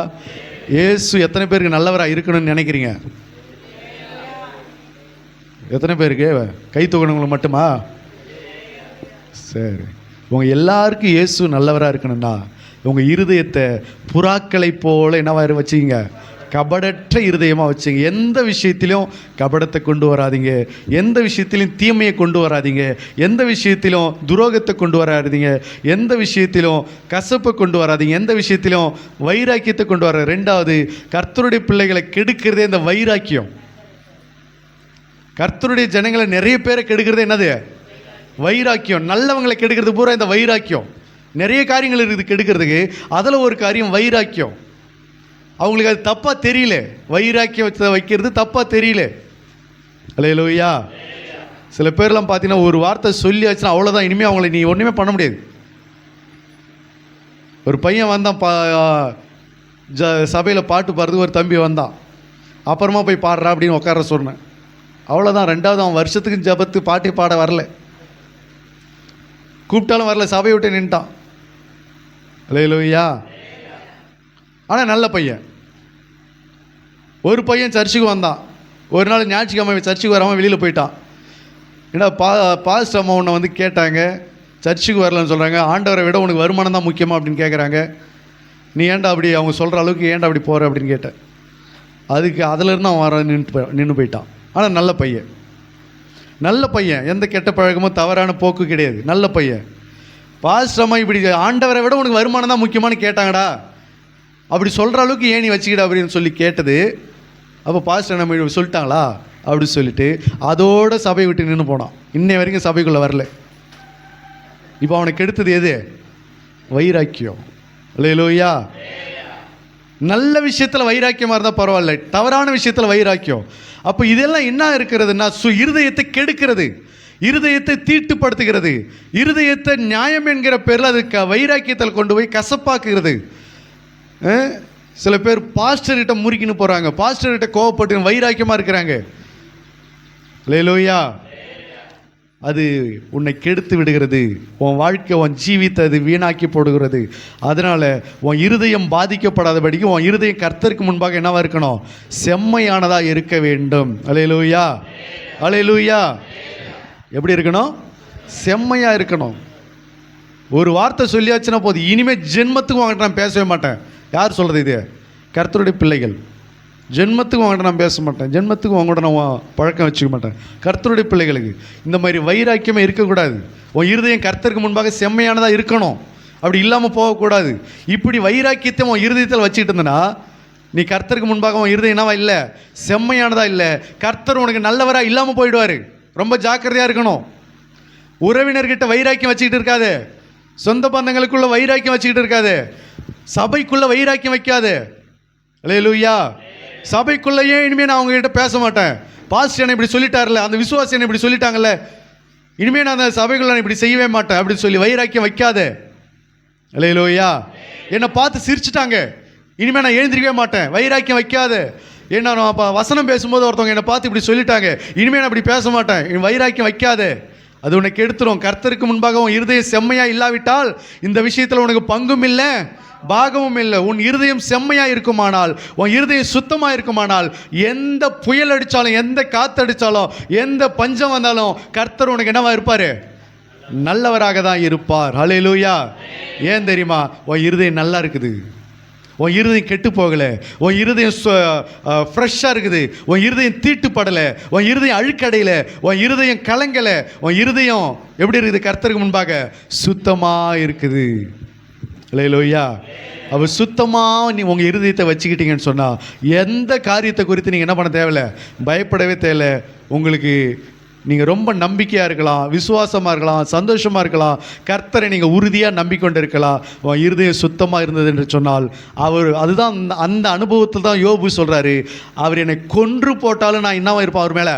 இயேசு எத்தனை பேருக்கு நல்லவராக இருக்கணும்னு நினைக்கிறீங்க? எத்தனை பேருக்கு? கை தூக்கணவங்களுக்கு மட்டுமா? சரி, உங்கள் எல்லாருக்கும் இயேசு நல்லவராக இருக்கணும்னா உங்கள் இருதயத்தை புறாக்களை போல என்னவா வச்சுக்கிங்க? கபடற்ற இருதயமாக வச்சுங்க. எந்த விஷயத்திலும் கபடத்தை கொண்டு வராதிங்க, எந்த விஷயத்திலும் தீமையை கொண்டு வராதிங்க, எந்த விஷயத்திலும் துரோகத்தை கொண்டு வராதிங்க, எந்த விஷயத்திலும் கசப்பை கொண்டு வராதிங்க, எந்த விஷயத்திலும் வைராக்கியத்தை கொண்டு வர. ரெண்டாவது, கர்த்தருடைய பிள்ளைகளை கெடுக்கிறதே இந்த வைராக்கியம். கர்த்தருடைய ஜனங்களை நிறைய பேரை கெடுக்கிறது என்னது? வைராக்கியம். நல்லவங்களை கெடுக்கிறது பூரா இந்த வைராக்கியம். நிறைய காரியங்கள் இருக்குது கெடுக்கிறதுக்கு, அதில் ஒரு காரியம் வைராக்கியம். அவங்களுக்கு அது தப்பாக தெரியல, வைராக்கியம் வைக்கிறது தப்பாக தெரியல. அல்லேலூயா. சில பேர்லாம் பார்த்தீங்கன்னா ஒரு வார்த்தை சொல்லியாச்சுன்னா அவ்வளோதான், இனிமேல் அவங்கள நீ ஒன்றுமே பண்ண முடியாது. ஒரு பையன் வந்தான், சபையில் பாட்டு பாடுறது ஒரு தம்பி வந்தான், அப்புறமா போய் பாடுறா அப்படின்னு உட்கார சொன்னேன். அவ்வளோதான். ரெண்டாவது, அவன் வருஷத்துக்கு ஜபத்து பாட்டி பாட வரல, கூப்பிட்டாலும் வரல, சபையை விட்டு நின்ட்டான். அல்லேலூயா. ஆனால் நல்ல பையன். ஒரு பையன் சர்ச்சுக்கு வந்தான். ஒரு நாள் ஞாயிற்றுக்கிழமை சர்ச்சுக்கு வராமல் வெளியில் போயிட்டான். ஏன்னா பாஸ்டர் அம்மா உன்னை வந்து கேட்டாங்க, சர்ச்சுக்கு வரலன்னு சொல்கிறாங்க, ஆண்டவரை விட உனக்கு வருமானம் தான் முக்கியமாக அப்படின்னு கேட்குறாங்க. நீ ஏன்டா அப்படி, அவங்க சொல்கிற அளவுக்கு ஏன்டா அப்படி போகிற அப்படின்னு கேட்டேன். அதுக்கு அதிலேருந்து அவன் வர நின்று போயிட்டான். ஆனால் நல்ல பையன், நல்ல பையன், எந்த கெட்ட பழக்கமும் தவறான போக்கு கிடையாது, நல்ல பையன். பாஸ்டர் அம்மா இப்படி ஆண்டவரை விட உனக்கு வருமானம் தான் முக்கியமானு கேட்டாங்கடா, அப்படி சொல்கிற அளவுக்கு ஏன் நீ வச்சுக்கிட அப்படின்னு சொல்லி கேட்டது. அப்போ பாஸ்டர் நம்ம சொல்லிட்டாங்களா அப்படி சொல்லிட்டு அதோட சபையை விட்டு நின்று போனான். இன்னை வரைக்கும் சபைக்குள்ளே வரல. இப்போ அவனுக்கு எடுத்தது எது? வைராக்கியம். அல்லேலூயா. நல்ல விஷயத்தில் வைராக்கியமாக இருந்தால் பரவாயில்ல, தவறான விஷயத்தில் வைராக்கியம். அப்போ இதெல்லாம் என்ன இருக்கிறதுனா இருதயத்தை கெடுக்கிறது, இருதயத்தை தீட்டுப்படுத்துகிறது, இருதயத்தை நியாயம் என்கிற பேரில் அது வைராக்கியத்தில் கொண்டு போய் கசப்பாக்குகிறது. சில பேர் பாஸ்டர்கிட்ட முறுக்கின்னு போகிறாங்க, பாஸ்டர்கிட்ட கோவப்பட்டு வைராக்கியமாக இருக்கிறாங்க. அல்லேலூயா. அது உன்னை கெடுத்து விடுகிறது, உன் வாழ்க்கை, உன் ஜீவித்தை அது வீணாக்கி போடுகிறது. அதனால் உன் இருதயம் பாதிக்கப்படாதபடிக்கு உன் இருதயம் கர்த்தருக்கு முன்பாக என்னவா இருக்கணும்? செம்மையானதாக இருக்க வேண்டும். அல்லேலூயா, அல்லேலூயா. எப்படி இருக்கணும்? செம்மையாக இருக்கணும். ஒரு வார்த்தை சொல்லியாச்சுன்னா போதும், இனிமேல் ஜென்மத்துக்கு வாங்கிட்டு நான் பேசவே மாட்டேன். யார் சொல்கிறது இது? கர்த்தருடைய பிள்ளைகள். ஜென்மத்துக்கு வாங்கிட்டு நான் பேச மாட்டேன், ஜென்மத்துக்கு உங்கள்கிட்ட நான் பழக்கம் வச்சுக்க மாட்டேன். கர்த்தருடைய பிள்ளைகளுக்கு இந்த மாதிரி வைராக்கியமே இருக்கக்கூடாது. உன் இருதயம் கர்த்தருக்கு முன்பாக செம்மையானதாக இருக்கணும், அப்படி இல்லாமல் போகக்கூடாது. இப்படி வைராக்கியத்தை உன் இருதயத்தில் வச்சுக்கிட்டு இருந்தனா நீ கர்த்தருக்கு முன்பாக உன் இருதயம் என்னவா இல்லை? செம்மையானதாக இல்லை. கர்த்தர் உனக்கு நல்லவராக இல்லாமல் போயிடுவார். ரொம்ப ஜாக்கிரதையாக இருக்கணும். உறவினர்கிட்ட வைராக்கியம் வச்சுக்கிட்டு இருக்காது, சொந்த பந்தங்களுக்குள்ள வைராக்கியம் வச்சுக்கிட்டு இருக்காது, சபைக்குள்ள வைராக்கியம் வைக்காது. அல்லேலூயா. சபைக்குள்ளேயே இனிமேல் நான் அவங்ககிட்ட பேச மாட்டேன், பாஸ்டர் என்னை இப்படி சொல்லிட்டார்ல, அந்த விசுவாசி என்னை இப்படி சொல்லிட்டாங்கல்ல, இனிமேல் நான் அந்த சபைக்குள்ள நான் இப்படி செய்யவே மாட்டேன் அப்படின்னு சொல்லி வைராக்கியம் வைக்காது. அல்லேலூயா. என்னை பார்த்து சிரிச்சிட்டாங்க, இனிமேல் நான் எழுந்திருக்கவே மாட்டேன், வைராக்கியம் வைக்காது. ஏன்னா நான் வசனம் பேசும்போது ஒருத்தவங்க என்னை பார்த்து இப்படி சொல்லிட்டாங்க, இனிமேல் நான் அப்படி பேச மாட்டேன், வைராக்கியம் வைக்காது. அது உனக்கு எடுத்துரும். கர்த்தருக்கு முன்பாக உன் இருதயம் செம்மையாக இல்லாவிட்டால் இந்த விஷயத்தில் உனக்கு பங்கும் இல்லை, பாகமும் இல்லை. உன் இருதயம் செம்மையாக இருக்குமானால், உன் இருதயம் சுத்தமாக இருக்குமானால், எந்த புயல் அடித்தாலும், எந்த காற்று அடித்தாலும், எந்த பஞ்சம் வந்தாலும் கர்த்தர் உனக்கு என்னவா இருப்பார்? நல்லவராக தான் இருப்பார். அல்லேலூயா. ஏன் தெரியுமா? உன் இருதயம் நல்லா இருக்குது, உன் இருதயம் கெட்டு போகலை, உன் இருதயம் ஃப்ரெஷ்ஷாக இருக்குது, உன் இருதயம் தீட்டுப்படலை, உன் இருதயம் அழுக்கடையில், உன் இருதயம் கலங்கலை, உன் இருதயம் எப்படி இருக்குது? கர்த்தருக்கு முன்பாக சுத்தமாக இருக்குது. அல்லேலூயா. அவர் சுத்தமாக நீ உங்கள் இருதயத்தை வச்சுக்கிட்டீங்கன்னு சொன்னால் எந்த காரியத்தை குறித்து நீங்கள் என்ன பண்ண தேவையில்லை? பயப்படவே தேவையில்லை. உங்களுக்கு நீங்கள் ரொம்ப நம்பிக்கையாக இருக்கலாம், விசுவாசமாக இருக்கலாம், சந்தோஷமாக இருக்கலாம், கர்த்தரை நீங்கள் உறுதியாக நம்பிக்கொண்டு இருக்கலாம். உன் இருதயம் சுத்தமாக இருந்தது என்று சொன்னால் அவர் அதுதான் அந்த அனுபவத்தில் தான் யோபு சொல்கிறாரு, அவர் என்னை கொன்று போட்டாலும் நான் என்னவா இருப்பான் அவர் மேலே.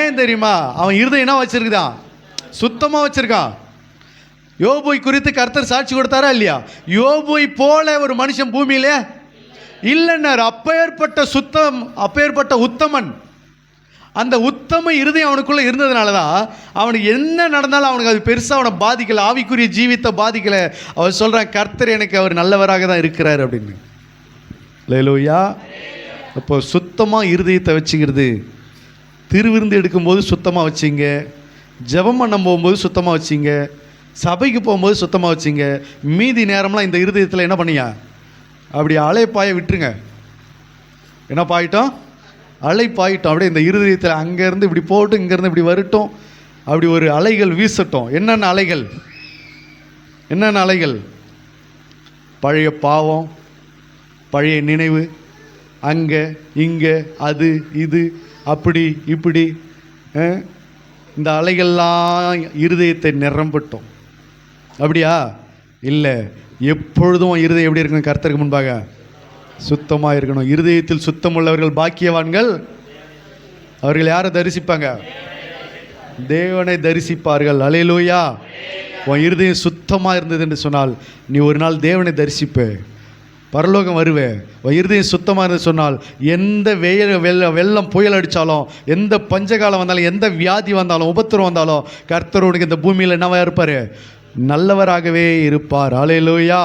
ஏன் தெரியுமா? அவன் இருதயம் என்ன வச்சுருக்குதான்? சுத்தமாக வச்சுருக்கான். யோபுவை குறித்து கர்த்தர் சாட்சி கொடுத்தாரா இல்லையா? யோபுவை போல ஒரு மனுஷன் பூமியிலே இல்லைன்னார். அப்பேற்பட்ட உத்தமன். அந்த உத்தம இருதயம் அவனுக்குள்ளே இருந்ததுனால தான் அவனுக்கு என்ன நடந்தாலும் அவனுக்கு அது பெருசாக அவனை பாதிக்கலை, ஆவிக்குரிய ஜீவித்தை பாதிக்கலை. அவர் சொல்கிறான், கர்த்தர் எனக்கு அவர் நல்லவராக தான் இருக்கிறார் அப்படின்னு. அல்லேலூயா. அப்போ சுத்தமாக இருதயத்தை வச்சுக்கிறது. திருவிருந்து எடுக்கும்போது சுத்தமாக வச்சிங்க, ஜெபம் பண்ண போகும்போது சுத்தமாக வச்சிங்க, சபைக்கு போகும்போது சுத்தமாக வச்சிங்க. மீதி நேரம்லாம் இந்த இருதயத்தில் என்ன பண்ணியா? அப்படி அலைப்பாய விட்டுருங்க. என்ன பாயிட்டோம்? அலைப்பாயிட்டோம். அப்படியே இந்த இருதயத்தில் அங்கேருந்து இப்படி போட்டு இங்கேருந்து இப்படி வரட்டும், அப்படி ஒரு அலைகள் வீசட்டும். என்னென்ன அலைகள்? என்னென்ன அலைகள்? பழைய பாவம், பழைய நினைவு, அங்கே இங்கே, அது இது, அப்படி இப்படி, இந்த அலைகள்லாம் இருதயத்தை நிரம்பட்டும். அப்படியா? இல்லை. எப்பொழுதும் இருதயம் எப்படி இருக்கணும்? கர்த்தருக்கு முன்பாக சுத்தமாக இருக்கணும். இருதயத்தில் சுத்தம் உள்ளவர்கள் பாக்கியவான்கள், அவர்கள் யாரை தரிசிப்பாங்க? தேவனை தரிசிப்பார்கள். அல்லேலூயா. உன் இருதயம் சுத்தமாக இருந்தது என்று சொன்னால் நீ ஒரு நாள் தேவனை தரிசிப்ப, பரலோகம் வருவே. உன் இருதயம் சுத்தமாக இருந்து சொன்னால் எந்த வெள்ளம் புயல் அடித்தாலும், எந்த பஞ்சகாலம் வந்தாலும், எந்த வியாதி வந்தாலும், உபத்திரம் வந்தாலும் கர்த்தர் உனக்கு இந்த பூமியில் என்னவா இருப்பார்? நல்லவராகவே இருப்பார். அல்லேலூயா.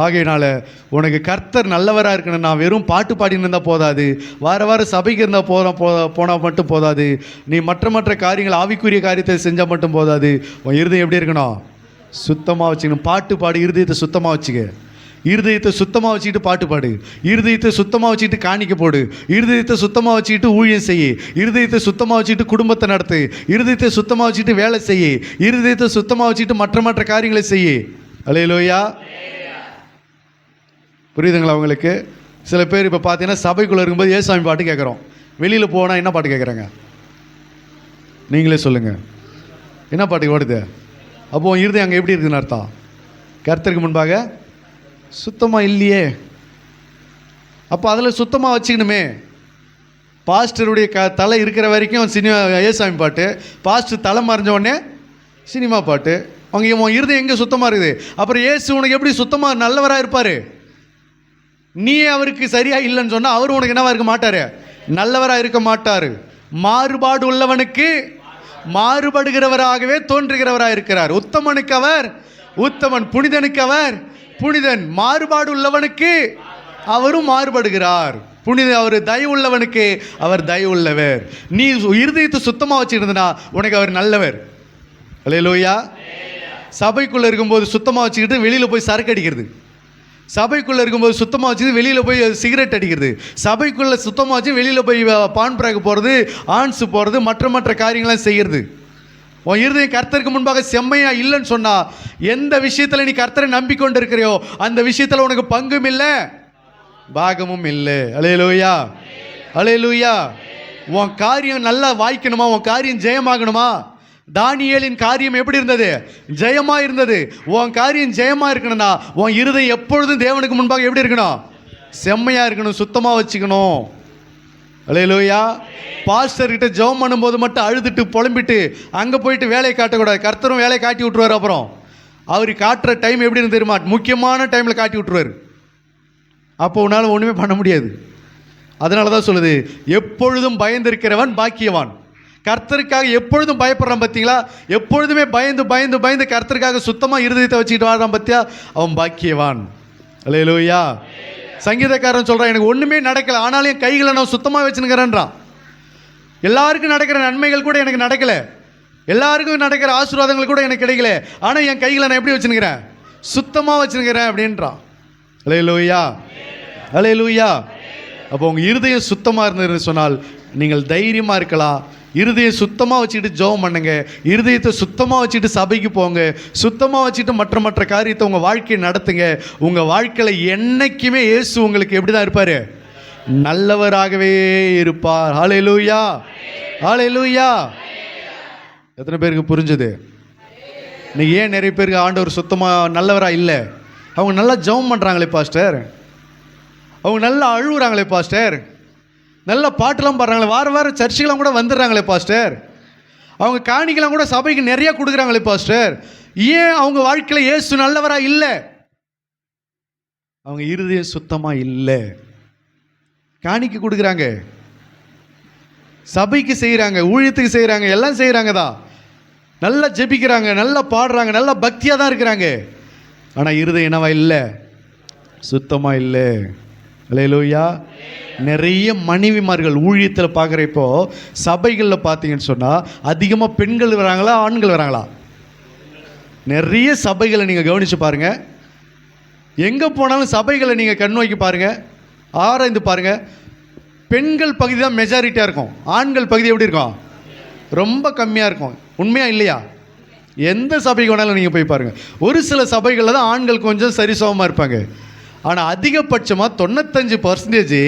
ஆகையினால உனக்கு கர்த்தர் நல்லவராக இருக்கணும். நான் வெறும் பாட்டு பாடின்னு இருந்தால் போதாது, வார சபைக்கு இருந்தால் போனால் மட்டும் போதாது, நீ மற்ற காரியங்கள் ஆவிக்குரிய காரியத்தை செஞ்சால் மட்டும் போதாது. உன் இருதயம் எப்படி இருக்கணும்? சுத்தமாக வச்சுக்கணும். பாட்டு பாடு, இருதயத்தை சுத்தமாக வச்சுக்க. இருதயத்தை சுத்தமாக வச்சுக்கிட்டு பாட்டு பாடு, இருதயத்தை சுத்தமாக வச்சுக்கிட்டு காணிக்க போடு, இருதயத்தை சுத்தமாக வச்சுக்கிட்டு ஊழியம் செய்ய, இருதயத்தை சுத்தமாக வச்சுக்கிட்டு குடும்பத்தை நடத்து, இருதயத்தை சுத்தமாக வச்சுக்கிட்டு வேலை செய்ய, இருதயத்தை சுத்தமாக வச்சுக்கிட்டு மற்ற காரியங்களை செய்ய. அல்லேலூயா. புரியுதுங்களா உங்களுக்கு? சில பேர் இப்போ பார்த்தீங்கன்னா சபைக்குள்ளே இருக்கும்போது ஏசாமி பாட்டு கேட்குறோம், வெளியில் போனால் என்ன பாட்டு கேட்குறாங்க? நீங்களே சொல்லுங்கள், என்ன பாட்டு ஓடுது? அப்போ இருதயம் அங்கே எப்படி இருக்குதுன்னு அர்த்தம்? கர்த்தருக்கு முன்பாக சுத்தமாக இல்லையே. அப்போ அதில் சுத்தமாக வச்சுக்கணுமே. பாஸ்டருடைய தலை இருக்கிற வரைக்கும் சினிமா ஏசாமி பாட்டு, பாஸ்டர் தலை மறைஞ்ச உடனே சினிமா பாட்டு. அவங்க உன் இருதயம் எங்கே சுத்தமாக இருக்குது? அப்புறம் இயேசு உனக்கு எப்படி சுத்தமாக நல்லவராக இருப்பார்? நீ அவருக்கு சரியாக இல்லைன்னு சொன்னால் அவர் உனக்கு என்னவா இருக்க மாட்டார்? நல்லவராக இருக்க மாட்டார். மாறுபாடு உள்ளவனுக்கு மாறுபடுகிறவராகவே தோன்றுகிறவராக இருக்கிறார். உத்தமனுக்கு அவர் உத்தமன், புனிதனுக்கு அவர் புனிதன். மாறுபாடு உள்ளவனுக்கு அவரும் மாறுபடுகிறார். அவர் தயவு உள்ளவனுக்கு அவர் தயவு உள்ளவர். நீ இருதயத்தை சுத்தமாக வச்சுருந்தனா உனக்கு அவர் நல்லவர். அல்லேலூயா. சபைக்குள்ளே இருக்கும்போது சுத்தமாக வச்சுக்கிட்டு வெளியில் போய் சரக்கு அடிக்கிறது, சபைக்குள்ளே இருக்கும்போது சுத்தமாக வச்சு வெளியில் போய் சிகரெட் அடிக்கிறது, சபைக்குள்ளே சுத்தமாக வச்சு வெளியில் போய் பான் பிராக் போகிறது, ஆன்ஸு போகிறது, மற்ற காரியங்கள்லாம் செய்கிறது. உன் இருதயம் கர்த்தருக்கு முன்பாக செம்மையாக இல்லைன்னு சொன்னால், எந்த விஷயத்தில் நீ கர்த்தரை நம்பிக்கொண்டு இருக்கிறையோ அந்த விஷயத்தில் உனக்கு பங்கும் இல்லை, பாகமும் இல்லை. அல்லேலூயா, அல்லேலூயா. உன் காரியம் நல்லா வாய்க்கணுமா? உன் காரியம் ஜெயமாகணுமா? தானியேலின் காரியம் எப்படி இருந்தது? ஜெயமாக இருந்தது. உன் காரியம் ஜெயமாக இருக்கணும்னா உன் இருதயம் எப்பொழுதும் தேவனுக்கு முன்பாக எப்படி இருக்கணும்? செம்மையாக இருக்கணும், சுத்தமாக வச்சுக்கணும். அல்லேலூயா. பாஸ்டர்கிட்ட ஜெபம் பண்ணும்போது மட்டும் அழுதுட்டு புலம்பிட்டு அங்கே போயிட்டு வேலையை காட்டக்கூடாது. கர்த்தரும் வேலையை காட்டி விட்டுருவார். அப்புறம் அவர் காட்டுற டைம் எப்படின்னு தெரியுமா? முக்கியமான டைமில் காட்டி விட்டுருவார். அப்போ உன்னால் ஒன்றுமே பண்ண முடியாது. அதனால தான் சொல்லுது, எப்பொழுதும் பயந்திருக்கிறவன் பாக்கியவான். கர்த்தருக்காக எப்பொழுதும் பயப்படுறான் பார்த்தீங்களா? எப்பொழுதுமே பயந்து கர்த்தருக்காக சுத்தமாக இருதயத்தை வச்சுக்கிட்டு வாழ்றான் பார்த்தியா, அவன் பாக்கியவான். அல்லேலூயா. சங்கீதக்காரன் சொல்கிறான், எனக்கு ஒன்றுமே நடக்கலை ஆனாலும் என் கைகளை நான் சுத்தமாக வச்சுனுக்கிறேன்றான். எல்லாருக்கும் நடக்கிற நன்மைகள் கூட எனக்கு நடக்கலை, எல்லாருக்கும் நடக்கிற ஆசீர்வாதங்கள் கூட எனக்கு கிடைக்கல, ஆனால் என் கைகளை நான் எப்படி வச்சுனுக்கிறேன்? சுத்தமாக வச்சுனுக்கிறேன் அப்படின்றான். அல்லேலூயா, அல்லேலூயா. அப்போ உங்கள் இருதயம் சுத்தமாக இருந்ததுன்னு சொன்னால் நீங்கள் தைரியமாக இருக்கலாம். இருதயம் சுத்தமாக வச்சுக்கிட்டு ஜெபம் பண்ணுங்க, இருதயத்தை சுத்தமாக வச்சுட்டு சபைக்கு போங்க, சுத்தமாக வச்சுட்டு மற்ற காரியத்தை உங்கள் வாழ்க்கையை நடத்துங்க. உங்கள் வாழ்க்கையில் என்றைக்குமே இயேசு உங்களுக்கு எப்படி தான் இருப்பார்? நல்லவராகவே இருப்பார். ஹல்லேலூயா, ஹல்லேலூயா. எத்தனை பேருக்கு புரிஞ்சுது? இன்னைக்கு ஏன் நிறைய பேருக்கு ஆண்டவர் சுத்தமாக நல்லவராக இல்லை? அவங்க நல்லா ஜெபம் பண்ணுறாங்களே பாஸ்டர், அவங்க நல்லா அழுகுறாங்களே பாஸ்டர், நல்ல பாட்டெல்லாம் பாடுறாங்களே, வாரம் சர்ச்சுக்கெல்லாம் கூட வந்துடுறாங்களே பாஸ்டர், அவங்க காணிக்கெல்லாம் கூட சபைக்கு நிறைய கொடுக்குறாங்களே பாஸ்டர், ஏன் அவங்க வாழ்க்கையில் இயேசு நல்லவராக இல்லை? அவங்க இருதயம் சுத்தமாக இல்லை. காணிக்க கொடுக்குறாங்க, சபைக்கு செய்கிறாங்க, ஊழியத்துக்கு செய்கிறாங்க, எல்லாம் செய்கிறாங்க தான், நல்லா ஜெபிக்கிறாங்க, நல்லா பாடுறாங்க, நல்லா பக்தியாக தான் இருக்கிறாங்க. ஆனால் இருதயம் என்னவா இல்லை? சுத்தமாக இல்லை. அல்லேலூயா. நிறைய மனைவிமார்கள் ஊழியத்தில் பார்க்குறப்போ சபைகளில் பார்த்தீங்கன்னு சொன்னால் அதிகமாக பெண்கள் வராங்களா ஆண்கள் வராங்களா? நிறைய சபைகளை நீங்கள் கவனித்து பாருங்கள், எங்கே போனாலும் சபைகளை நீங்கள் கண்ணோக்கி பாருங்கள், ஆராய்ந்து பாருங்கள், பெண்கள் பகுதி தான் மெஜாரிட்டியாக இருக்கும், ஆண்கள் பகுதி எப்படி இருக்கும்? ரொம்ப கம்மியாக இருக்கும். உண்மையாக இல்லையா? எந்த சபைக்கு வேணாலும் நீங்கள் போய் பாருங்கள். ஒரு சில சபைகளில் தான் ஆண்கள் கொஞ்சம் சரிசமமாக இருப்பாங்க. ஆனால் அதிகபட்சமாக 95%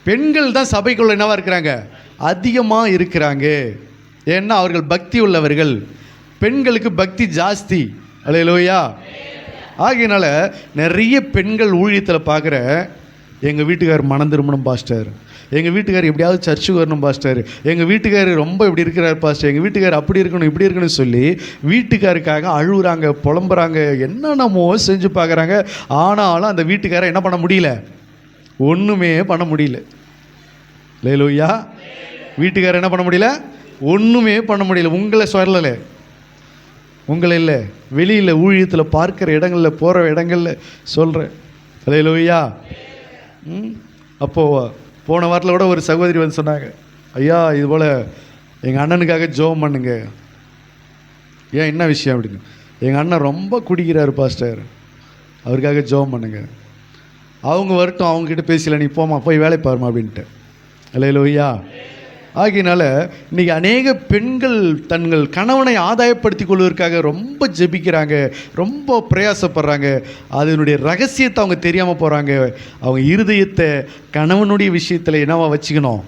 பெண்கள் தான் சபைக்குள்ள என்னவாக இருக்கிறாங்க? அதிகமாக இருக்கிறாங்க. ஏன்னா அவர்கள் பக்தி உள்ளவர்கள், பெண்களுக்கு பக்தி ஜாஸ்தி. அல்லேலூயா. ஆகையினால நிறைய பெண்கள் ஊழியத்தில் பார்க்குற, எங்கள் வீட்டுக்காரர் மனம் திரும்பணும் பாஸ்டர், எங்கள் வீட்டுக்காரர் எப்படியாவது சர்ச்சுக்கு வரணும் பாஸ்டர், எங்கள் வீட்டுக்காரர் ரொம்ப இப்படி இருக்கிறார் பாஸ்டர், எங்கள் வீட்டுக்காரர் அப்படி இருக்கணும் இப்படி இருக்கணும்னு சொல்லி வீட்டுக்காருக்காக அழுகுறாங்க, புலம்புறாங்க, என்னென்னமோ செஞ்சு பார்க்குறாங்க. ஆனாலும் அந்த வீட்டுக்காரர் என்ன பண்ண முடியல? ஒன்றுமே பண்ண முடியல. அல்லேலூயா. வீட்டுக்காரர் என்ன பண்ண முடியல? ஒன்றுமே பண்ண முடியல. உங்களை சொல்லலை, உங்களை இல்லை, வெளியில் ஊழியத்தில் பார்க்குற இடங்களில் போகிற இடங்களில் சொல்கிறேன். அல்லேலூயா. அப்போது போன வாரத்தில் கூட ஒரு சகோதரி வந்து சொன்னாங்க, ஐயா இது போல் எங்கள் அண்ணனுக்காக ஜெபம் பண்ணுங்க. ஏன் என்ன விஷயம் அப்படின்னு. எங்கள் அண்ணன் ரொம்ப குடிக்கிறாரு பாஸ்டர், அவருக்காக ஜெபம் பண்ணுங்க. அவங்க வரட்டும், அவங்ககிட்ட பேசல, நீ போமா போய் வேலை பாருமா அப்படின்ட்டு. அல்லேலூயா. ஆகையினால இன்றைக்கி அநேக பெண்கள் தங்கள் கணவனை ஆதாயப்படுத்தி கொள்வதற்காக ரொம்ப ஜெபிக்கிறாங்க, ரொம்ப பிரயாசப்படுறாங்க. அதனுடைய ரகசியத்தை அவங்க தெரியாமல் போகிறாங்க. அவங்க இருதயத்தை கணவனுடைய விஷயத்தில் என்னவா வச்சுக்கணும்?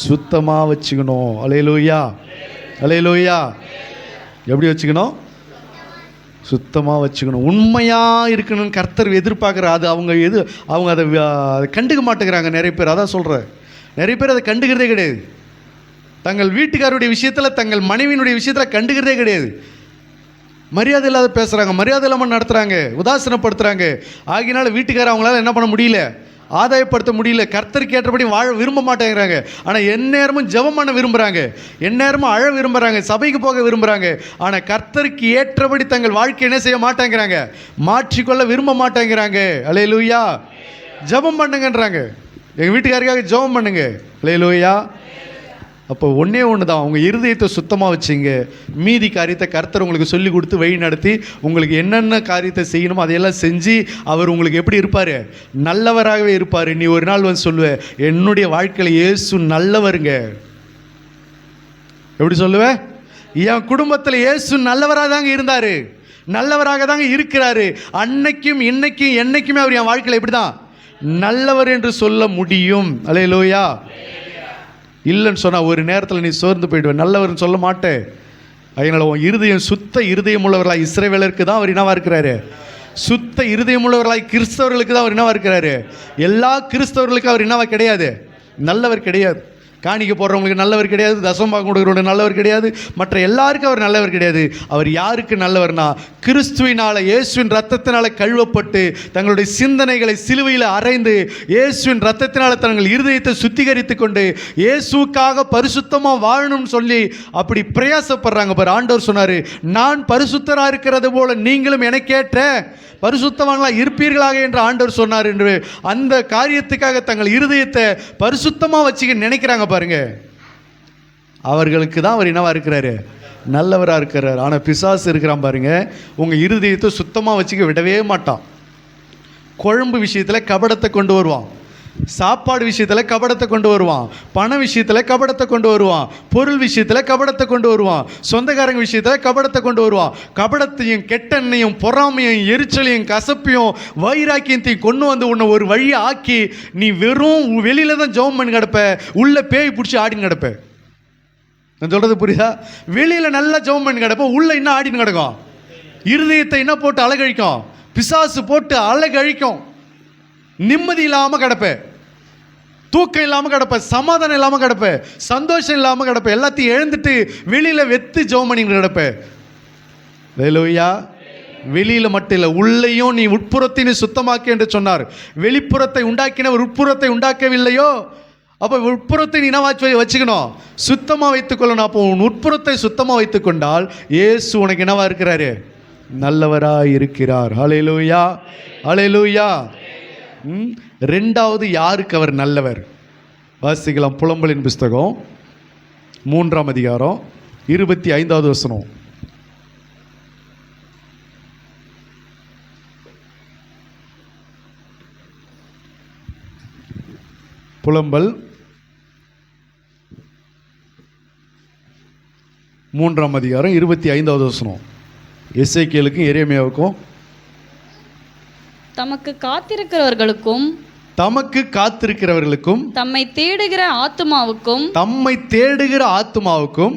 சுத்தமாக வச்சுக்கணும். அல்லேலூயா. அல்லேலூயா. எப்படி வச்சுக்கணும்? சுத்தமாக வச்சுக்கணும். உண்மையாக இருக்கணும்னு கர்த்தர் எதிர்பார்க்குற. அது அவங்க அதை கண்டுக்க மாட்டேங்கிறாங்க நிறைய பேர். அதான் சொல்கிறேன், நிறைய பேர் அதை கண்டுக்கிறதே கிடையாது. தங்கள் வீட்டுக்காரருடைய விஷயத்தில், தங்கள் மனைவியினுடைய விஷயத்தில் கண்டுக்கிறதே கிடையாது. மரியாதை இல்லாத பேசுகிறாங்க, மரியாதை இல்லாமல் நடத்துகிறாங்க, உதாசீனப்படுத்துகிறாங்க. ஆகினால வீட்டுக்காரர் அவங்களால என்ன பண்ண முடியல? ஆதாயப்படுத்த முடியல. கர்த்தருக்கு ஏற்றபடி வாழ விரும்ப மாட்டேங்கிறாங்க. ஆனால் எந்நேரமும் ஜெபம் பண்ண விரும்புகிறாங்க, எந்நேரமும் அழ விரும்புகிறாங்க, சபைக்கு போக விரும்புகிறாங்க. ஆனால் கர்த்தருக்கு ஏற்றபடி தங்கள் வாழ்க்கை என்ன செய்ய மாட்டேங்கிறாங்க? மாற்றிக்கொள்ள விரும்ப மாட்டேங்கிறாங்க. அல்லேலூயா. ஜெபம் பண்ணுங்கன்றாங்க, எங்கள் வீட்டுக்காரருக்காக ஜெபம் பண்ணுங்க. அல்லேலூயா. அப்போ ஒன்றே ஒன்று தான், உங்கள் இருதயத்தை சுத்தமாக வச்சுங்க. மீதி காரியத்தை கர்த்தர் உங்களுக்கு சொல்லி கொடுத்து வழி நடத்தி உங்களுக்கு என்னென்ன காரியத்தை செய்யணுமோ அதையெல்லாம் செஞ்சு அவர் உங்களுக்கு எப்படி இருப்பார்? நல்லவராகவே இருப்பார். நீ ஒரு நாள் வந்து சொல்லுவேன், என்னுடைய வாழ்க்கையில் இயேசு நல்லவருங்க. எப்படி சொல்லுவேன்? என் குடும்பத்தில் இயேசு நல்லவராக தாங்க இருந்தார், நல்லவராக தாங்க இருக்கிறாரு. அன்னைக்கும் இன்னைக்கும் என்னைக்குமே அவர் என் வாழ்க்கையில் எப்படி தான் நல்லவர் என்று சொல்ல முடியும். அல்லேலூயா. இல்லைன்னு சொன்னால் ஒரு நேரத்தில் நீ சோர்ந்து போயிடுவேன், நல்லவர்னு சொல்ல மாட்டேன். அதனால் உன் இருதயம் சுத்த இருதயம் உள்ளவர்களாக இஸ்ரவேலருக்கு தான் அவர் என்னவா இருக்கிறாரு? சுத்த இருதயம் உள்ளவர்களாக கிறிஸ்தவர்களுக்கு தான் அவர் என்னவா இருக்கிறாரு? எல்லா கிறிஸ்தவர்களுக்கும் அவர் என்னவா கிடையாது? நல்லவர் கிடையாது. காணிக்க போடுறவங்களுக்கு நல்லவர் கிடையாது, தசமபாகம் கொடுக்குறவங்களுக்கு நல்லவர் கிடையாது, மற்ற எல்லாருக்கும் அவர் நல்லவர் கிடையாது. அவர் யாருக்கு நல்லவர்னா, கிறிஸ்துவினால் இயேசுவின் ரத்தத்தினால் கழுவப்பட்டு தங்களுடைய சிந்தனைகளை சிலுவையில் அறைந்து இயேசுவின் ரத்தத்தினால் தங்கள் இருதயத்தை சுத்திகரித்து கொண்டு இயேசுக்காக பரிசுத்தமாக வாழணும்னு சொல்லி அப்படி பிரயாசப்படுறாங்க பாரு. ஆண்டவர் சொன்னார், நான் பரிசுத்தராக இருக்கிறது போல நீங்களும் எனக்கேற்ற பரிசுத்தவான்களாக இருப்பீர்களாக என்று ஆண்டவர் சொன்னார் என்று அந்த காரியத்துக்காக தங்கள் இருதயத்தை பரிசுத்தமாக வச்சுக்க நினைக்கிறாங்க பாருங்க. அவர்களுக்கு தான் அவர் என்னவா இருக்கிறாரு? நல்லவராக இருக்கிறார். ஆனால் பிசாசு இருக்கிறான் பாருங்க, உங்கள் இருதயத்தை சுத்தமாக வச்சுக்க விடவே மாட்டான். குழம்பு விஷயத்தில் கபடத்தை கொண்டு வருவான், சாப்பாடு விஷயத்தில் கபடத்தை கொண்டு வருவான், பண விஷயத்தில் கபடத்தை கொண்டு வருவான், பொருள் விஷயத்தில் கபடத்தை கொண்டு வருவான், சொந்தக்காரங்க விஷயத்தில் கபடத்தை கொண்டு வருவான். கபடத்தையும் கெட்டெண்ணையும் பொறாமையும் எரிச்சலையும் கசப்பையும் வைராக்கியத்தையும் கொண்டு வந்து உன்னை ஒரு வழியை ஆக்கி நீ வெறும் வெளியில தான் ஜெபம் பண்ணி கிடப்ப, உள்ள பேய் பிடிச்சி ஆடின்னு கிடப்ப. நான் சொல்கிறது புரியுதா? வெளியில் நல்லா ஜெபம் பண்ணி கிடப்ப, உள்ள இன்னும் ஆடின்னு கிடக்கும். இருதயத்தை என்ன போட்டு அழகழிக்கும்? பிசாசு போட்டு அழகழிக்கும். நிம்மதி இல்லாமல் கிடப்ப, தூக்கம் இல்லாமல் கிடப்ப, சமாதானம் இல்லாமல் கிடப்ப, சந்தோஷம் இல்லாமல் கிடப்ப, எல்லாத்தையும் எழுந்துட்டு வெளியில் வெத்து ஜெபம் பண்ணி கிடப்ப. அல்லேலூயா. வெளியில் மட்டும் இல்லை, உள்ளேயும் நீ உட்புறத்தை சுத்தமாக்கு என்று சொன்னார். வெளிப்புறத்தை உண்டாக்கினவர் உட்புறத்தை உண்டாக்கவில்லையோ? அப்போ உட்புறத்தை நீ என்ன வச்சுக்கணும்? சுத்தமாக வைத்துக்கொள்ளணும். அப்போ உன் உட்புறத்தை சுத்தமாக வைத்துக்கொண்டால் இயேசு உனக்கு என்னவா இருக்கிறாரு? நல்லவராக இருக்கிறார். ஹல்லேலூயா. ஹல்லேலூயா. ரெண்டாவது யாருக்கு அவர் நல்லவர்? வாசிக்கலாம், புலம்பலின் புஸ்தகம் 3ஆம் அதிகாரம் 25வது வசனம். புலம்பல் 3ஆம் அதிகாரம் 25வது வசனம். எசேக்கியேலுக்கும் எரேமியாவுக்கும் தமக்கு காத்திருக்கிறவர்களுக்கும் தம்மை தேடுகிற ஆத்துமாவுக்கும்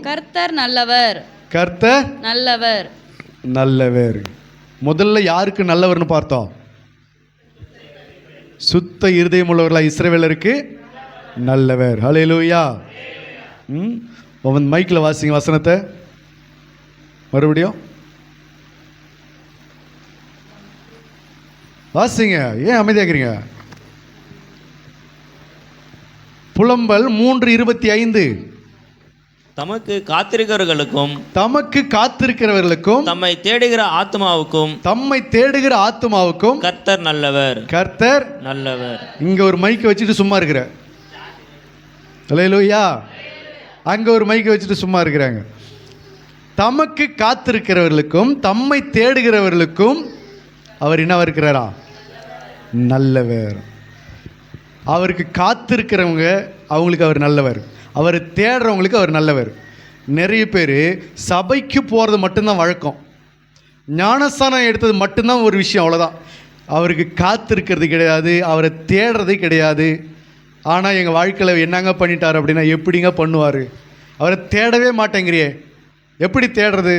கர்த்தர் நல்லவர். கர்த்தர் நல்லவர். நல்லவர். முதல்ல யாருக்கு நல்லவர்னு பார்த்தோம்? சுத்த இருதயம் உள்ளவர்களாக இஸ்ரவேலருக்கு நல்லவர். ஹல்லேலூயா. மைக்கில் வாசிங்க வசனத்தை மறுபடியும் வாசிங்க. ஏன் அமைதியாகிறீங்க? புலம்பல் 3:25. தமக்கு காத்திருக்கிறவர்களுக்கும் தமக்கு காத்திருக்கிறவர்களுக்கும் தம்மை தேடுகிற ஆத்மாவுக்கும் தம்மை தேடுகிற ஆத்துமாவுக்கும் கர்த்தர் நல்லவர். கர்த்தர் நல்லவர். இங்க ஒரு மைக்கை வச்சுட்டு சும்மா இருக்கிற, அல்லேலூயா. அங்க ஒரு மைக்கை வச்சுட்டு சும்மா இருக்கிறாங்க. தமக்கு காத்திருக்கிறவர்களுக்கும் தம்மை தேடுகிறவர்களுக்கும் அவர் என்னவா இருக்கிறாரா? நல்லவர். அவருக்கு காத்திருக்கிறவங்க அவங்களுக்கு அவர் நல்லவர், அவரை தேடுறவங்களுக்கு அவர் நல்லவர். நிறைய பேர் சபைக்கு போகிறது மட்டும்தான் வழக்கம், ஞானஸ்தானம் எடுத்தது மட்டும்தான் ஒரு விஷயம், அவ்வளோதான். அவருக்கு காத்திருக்கிறது கிடையாது, அவரை தேடுறது கிடையாது. ஆனால் எங்கள் வாழ்க்கையில் என்னங்க பண்ணிட்டார் அப்படின்னா, எப்படிங்க பண்ணுவார்? அவரை தேடவே மாட்டேங்கிறியே, எப்படி தேடுறது?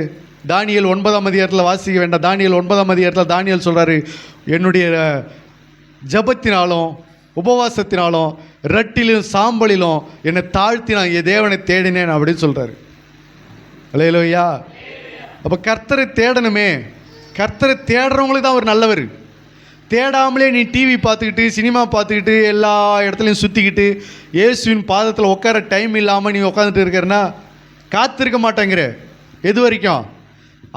தானியேல் 9ஆம் அதிகாரத்தில் வாசிக்க வேண்டாம். தானியேல் 9ஆம் அதிகாரத்தில் தானியேல் சொல்கிறாரு, என்னுடைய ஜபத்தினாலும் உபவாசத்தினாலும் ரட்டிலும் சாம்பலிலும் என்னை தாழ்த்தி நான் என் தேவனை தேடினேன் அப்படின்னு சொல்கிறாரு. அல்லேலூயா. அப்போ கர்த்தரை தேடணுமே. கர்த்தரை தேடுறவங்களுக்கு தான் அவர் நல்லவர். தேடாமலே நீ டிவி பார்த்துக்கிட்டு சினிமா பார்த்துக்கிட்டு எல்லா இடத்துலையும் சுற்றிக்கிட்டு இயேசுவின் பாதத்தில் உட்கார டைம் இல்லாமல் நீ உட்காந்துட்டு இருக்கிறன்னா காத்திருக்க மாட்டேங்கிற. எது வரைக்கும்?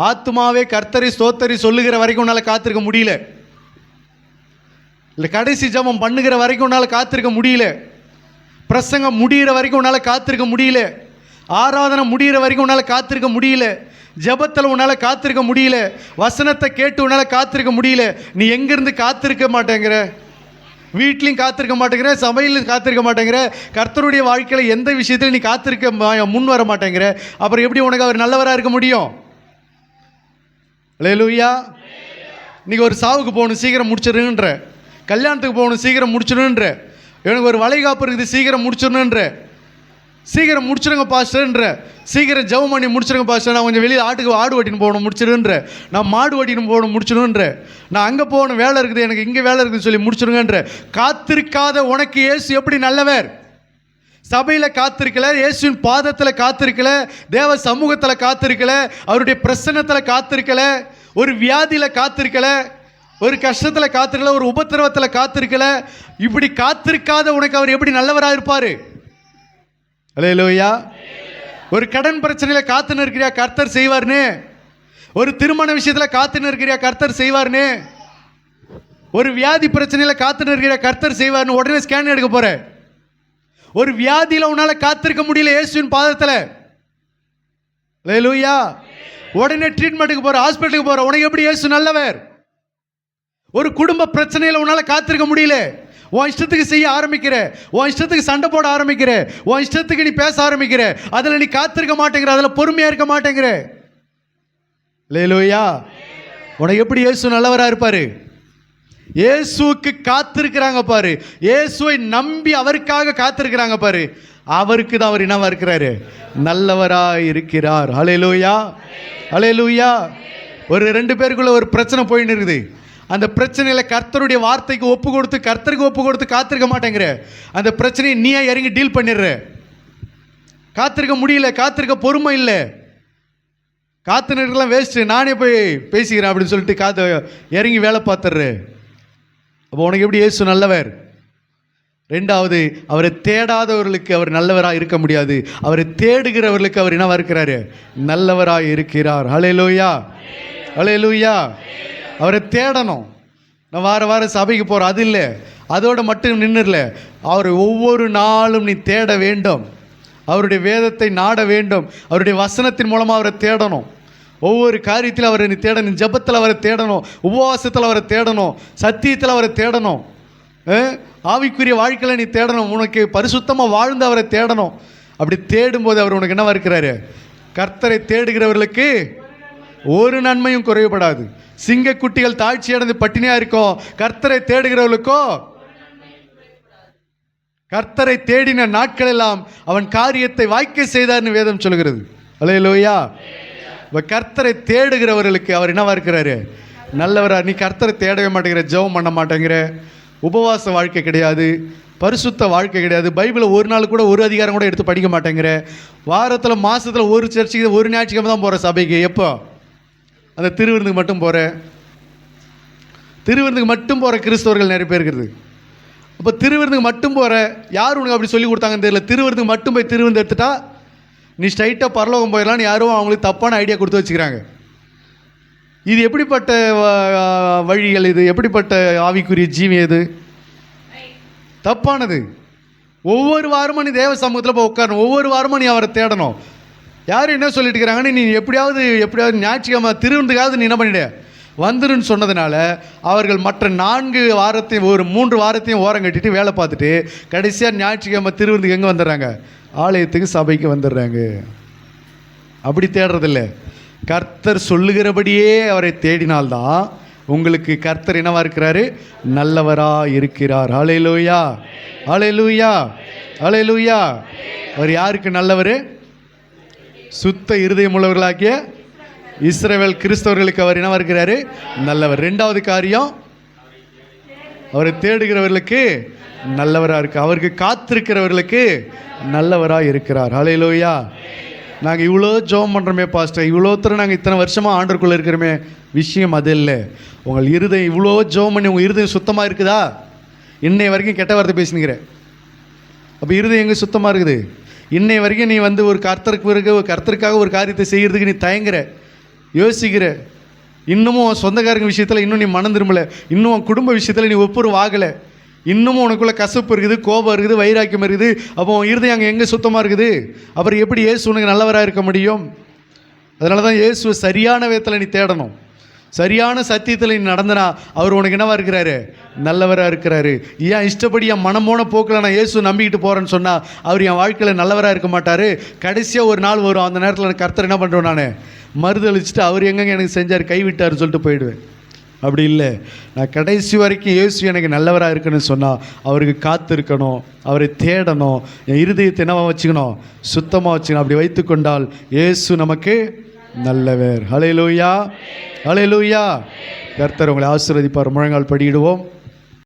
ஆத்துமாவே கர்த்தரை ஸ்தோத்தரி சொல்லுகிற வரைக்கும் உன்னால் காத்திருக்க முடியல. இல்லை, கடைசி ஜபம் பண்ணுகிற வரைக்கும் உன்னால் காத்திருக்க முடியல. பிரசங்கம் முடிகிற வரைக்கும் உன்னால் காத்திருக்க முடியல. ஆராதனை முடிகிற வரைக்கும் உன்னால் காத்திருக்க முடியல. ஜபத்தில் உன்னால் காத்திருக்க முடியல. வசனத்தை கேட்டு உன்னால் காத்திருக்க முடியல. நீ எங்கேருந்து காத்திருக்க மாட்டேங்கிற? வீட்லையும் காத்திருக்க மாட்டேங்கிற, சபையிலும் காத்திருக்க மாட்டேங்கிற, கர்த்தருடைய வாழ்க்கையில் எந்த விஷயத்தில் நீ காத்திருக்க முன் வர மாட்டேங்கிற. அப்புறம் எப்படி உனக்கு அவர் நல்லவராக இருக்க முடியும்? அல்லேலூயா. இன்றைக்கி ஒரு சாவுக்கு போகணும், சீக்கிரம் முடிச்சிடுன்ற. கல்யாணத்துக்கு போகணும், சீக்கிரம் முடிச்சிடணுன்ற. எனக்கு ஒரு வளைகாப்பு இருக்குது, சீக்கிரம் முடிச்சிடணுன்ற. சீக்கிரம் முடிச்சிடுங்க பாஸ்டர்ன்ற. சீக்கிரம் ஜெபம் பண்ணி முடிச்சிடுங்க பாஸ்டர், நான் கொஞ்சம் வெளியே ஆடு ஓட்டின்னு போகணும் முடிச்சிடுன்ற. நான் மாடு ஓட்டின்னு போகணும் முடிச்சிடுன்ற. நான் அங்கே போகணும், வேலை இருக்குது, எனக்கு இங்கே வேலை இருக்குதுன்னு சொல்லி முடிச்சிடுங்கன்ற. காத்திருக்காத உனக்கு இயேசு எப்படி நல்லவர்? சபையில் காத்திருக்கல, இயேசுவின் பாதத்தில் காத்திருக்கல, தேவ சமூகத்தில் காத்திருக்கல, அவருடைய பிரசன்னத்தில் காத்திருக்கல, ஒரு வியாதியில் காத்திருக்கல, ஒரு கஷ்டத்தில் காத்திருக்கல, ஒரு உபத்திரவத்தில் காத்திருக்கல. இப்படி காத்திருக்காத உனக்கு அவர் எப்படி நல்லவராக இருப்பார்? அல்லேலூயா. ஒரு கடன் பிரச்சனையில் காத்துன்னு இருக்கிறியா, கர்த்தர் செய்வார்னு. ஒரு திருமண விஷயத்தில் காத்துன்னு இருக்கிறியா, கர்த்தர் செய்வார்னு. ஒரு வியாதி பிரச்சனையில் காத்துன்னு இருக்கிறியா, கர்த்தர் செய்வார்னு. உடனே ஸ்கேன் எடுக்க போற. ஒரு வியாதியில் உன்னால் காத்திருக்க முடியல இயேசுவின் பாதத்தில். அல்லேலூயா. உடனே ட்ரீட்மெண்ட்டுக்கு போற, ஹாஸ்பிட்டலுக்கு போற. உனக்கு எப்படி இயேசு நல்லவர்? ஒரு குடும்ப பிரச்சனையில் உன்னால் காத்திருக்க முடியல, உன் இஷ்டத்துக்கு செய்ய ஆரம்பிக்கிற, உன் இஷ்டத்துக்கு சண்டை போட ஆரம்பிக்கிற, உன் இஷ்டத்துக்கு நீ பேச ஆரம்பிக்கிற. அதில் நீ காத்திருக்க மாட்டேங்கிற, அதில் பொறுமையாக இருக்க மாட்டேங்கிற. அல்லேலூயா. உனக்கு எப்படி இயேசு நல்லவராக இருப்பார்? இயேசுவுக்கு காத்திருக்கிறாங்க பாரு, இயேசுவை நம்பி அவருக்காக காத்திருக்கிறாங்க பாரு, அவருக்கு தான் அவர் என்னவா இருக்கிறாரு? நல்லவராக இருக்கிறார். அல்லேலூயா. அல்லேலூயா. ஒரு 2 பேருக்குள்ள ஒரு பிரச்சனை போயின்னு இருக்குது. அந்த பிரச்சனையில் கர்த்தருடைய வார்த்தைக்கு ஒப்பு கொடுத்து, கர்த்தருக்கு ஒப்பு கொடுத்து காத்திருக்க மாட்டேங்கிற. அந்த பிரச்சனையை நீயே இறங்கி டீல் பண்ணிடுற. காத்திருக்க முடியல, காத்திருக்க பொறுமை இல்லை. காத்து நிற்கலாம் வேஸ்ட்டு, நானே போய் பேசிக்கிறேன் அப்படின்னு சொல்லிட்டு இறங்கி வேலை பார்த்துடுற. அப்போ உனக்கு எப்படி இயேசு நல்லவர்? 2வது, அவரை தேடாதவர்களுக்கு அவர் நல்லவராக இருக்க முடியாது. அவரை தேடுகிறவர்களுக்கு அவர் என்னவா இருக்கிறாரு? நல்லவராக இருக்கிறார். அல்லேலூயா. அல்லேலூயா. அவரை தேடணும். நான் வார சபைக்கு போகிறேன், அது இல்லை, அதோடு மட்டும் நின்றுல. அவரை ஒவ்வொரு நாளும் நீ தேட வேண்டும். அவருடைய வேதத்தை நாட வேண்டும். அவருடைய வசனத்தின் மூலமாக அவரை தேடணும். ஒவ்வொரு காரியத்தில் அவரை நீ தேடணும். ஜபத்தில் அவரை தேடணும், உபவாசத்தில் அவரை தேடணும், சத்தியத்தில் அவரை தேடணும், ஆவிக்குரிய வாழ்க்கையில் நீ தேடணும். உனக்கு பரிசுத்தமாக வாழ்ந்து அவரை தேடணும். அப்படி தேடும்போது அவர் உனக்கு என்னவா இருக்கிறாரு? கர்த்தரை தேடுகிறவர்களுக்கு ஒரு நன்மையும் குறைவுபடாது. சிங்கக்குட்டிகள் தாழ்ச்சி அடைந்து பட்டினியாக இருக்கும், கர்த்தரை தேடுகிறவர்களுக்கோ கர்த்தரை தேடின நாட்கள் எல்லாம் அவன் காரியத்தை வாய்க்க செய்தார்னு வேதம் சொல்கிறது. அல்லேலூயா. கர்த்தரை தேடுகிறவர்களுக்கு அவர் என்னவா இருக்கிறாரு? நல்லவரா. நீ கர்த்தரை தேடவே மாட்டேங்கிற, ஜெபம் பண்ண மாட்டேங்கிற, உபவாச வாழ்க்கை கிடையாது, பரிசுத்த வாழ்க்கை கிடையாது, பைபிளை ஒரு நாள் கூட ஒரு அதிகாரம் கூட எடுத்து படிக்க மாட்டேங்கிற, வாரத்தில் மாதத்தில் ஒரு சர்ச்சுக்கு ஒரு ஞாயிற்றுக்கிழமை தான் போகிற சபைக்கு. எப்போ? அந்த திருவிருந்துக்கு மட்டும் போகிற. திருவிருந்துக்கு மட்டும் போகிற கிறிஸ்தவர்கள் நிறைய பேர் இருக்குது. அப்போ திருவிருந்துக்கு மட்டும் போகிற. யார் உனக்கு அப்படி சொல்லி கொடுத்தாங்கன்னு தெரியல. திருவிருந்துக்கு மட்டும் போய் திருவிருந்து எடுத்துட்டா நீ ஸ்ட்ரைட்டாக பரலோகம் போயிடலான்னு யாரும் அவங்களுக்கு தப்பான ஐடியா கொடுத்து வச்சுக்கிறாங்க. இது எப்படிப்பட்ட வழிகள்? இது எப்படிப்பட்ட ஆவிக்குரிய ஜீவி? இது தப்பானது. ஒவ்வொரு வாரமும் நீ தேவ சமூகத்தில் போய் உட்காரணும். ஒவ்வொரு வாரமும் நீ அவரை தேடணும். யாரும் என்ன சொல்லிட்டு இருக்கிறாங்கன்னு, நீ எப்படியாவது ஞாயிற்றுக்கிழமை திருவிருந்துக்காவது நீ என்ன பண்ணிட வந்துருன்னு சொன்னதுனால அவர்கள் மற்ற 4 வாரத்தையும் ஒரு 3 வாரத்தையும் ஓரம் கட்டிட்டு வேலை பார்த்துட்டு கடைசியாக ஞாயிற்றுக்கிழமை திருவிருந்துக்கு எங்கே வந்துடுறாங்க? ஆலயத்துக்கு, சபைக்கு வந்துடுறாங்க. அப்படி தேடுறதில்ல. கர்த்தர் சொல்லுகிறபடியே அவரை தேடினால்தான் உங்களுக்கு கர்த்தர் என்னவா இருக்கிறாரு? நல்லவரா இருக்கிறார். ஹல்லேலூயா, ஹல்லேலூயா, ஹல்லேலூயா. அவர் யாருக்கு நல்லவர்? சுத்த இருதயம் உள்ளவர்களாகிய இஸ்ரவேல் கிறிஸ்தவர்களுக்கு அவர் என்னவா இருக்கிறாரு? நல்லவர். 2வது காரியம், அவரை தேடுகிறவர்களுக்கு நல்லவராக இருக்கு. அவருக்கு காத்திருக்கிறவர்களுக்கு நல்லவராக இருக்கிறார். ஹல்லேலூயா. நாங்கள் இவ்வளோ ஜெபம் பண்ணுறோமே பாஸ்டர், இவ்வளோத்தர நாங்கள் இத்தனை வருஷமாக ஆண்டருக்குள்ளே இருக்கிறோமே. விஷயம் அது இல்லை. உங்கள் இருதயம் இவ்வளோ ஜெபம் பண்ணி உங்கள் இருதயம் சுத்தமாக இருக்குதா? இன்னை வரைக்கும் கெட்ட வார்த்தை பேசினுங்கிற. அப்போ இருதயம் எங்கே சுத்தமாக இருக்குது? இன்னை வரைக்கும் நீ வந்து ஒரு கர்த்தருக்காக ஒரு காரியத்தை செய்கிறதுக்கு நீ தயங்குற, யோசிக்கிற. இன்னமும் சொந்தக்காரங்க விஷயத்தில் இன்னும் நீ மனம் திரும்பலை. இன்னும் உன் குடும்ப விஷயத்தில் நீ ஒப்புரவு ஆகலை. இன்னமும் உனக்குள்ளே கசப்பு இருக்குது, கோபம் இருக்குது, வைராக்கியம் இருக்குது. அப்போ உன் இருதயம் அங்கே எங்கே சுத்தமாக இருக்குது? அப்புறம் எப்படி இயேசு உனக்கு நல்லவராக இருக்க முடியும்? அதனால தான் இயேசுவை சரியான விதத்தில் நீ தேடணும். சரியான சத்தியத்தில் நீ நடந்தனா அவர் உனக்கு என்னவா இருக்கிறாரு? நல்லவராக இருக்கிறாரு. ஏன் இஷ்டப்படி என் மனமோன போக்கில் நான் இயேசு நம்பிக்கிட்டு போகிறேன்னு சொன்னால் அவர் என் வாழ்க்கையில் நல்லவராக இருக்க மாட்டார். கடைசியாக ஒரு நாள் வரும், அந்த நேரத்தில் எனக்கு கர்த்தர் என்ன பண்ணுறோம், நான் மறுதளிச்சுட்டு அவர் எங்கெங்கே எனக்கு செஞ்சார், கைவிட்டார்னு சொல்லிட்டு போயிடுவேன். அப்படி இல்லை. நான் கடைசி வரைக்கும் இயேசு எனக்கு நல்லவராக இருக்குன்னு சொன்னால் அவருக்கு காத்திருக்கணும், அவரை தேடணும், என் இருதயத்தை என்னவா வச்சுக்கணும்? சுத்தமாக வச்சுக்கணும். அப்படி வைத்து கொண்டால் இயேசு நமக்கு நல்லவர். ஹல்லேலூயா, ஹல்லேலூயா. கர்த்தர் உங்களை ஆசீர்வதிப்பார். முழங்கால் படியிடுவோம்.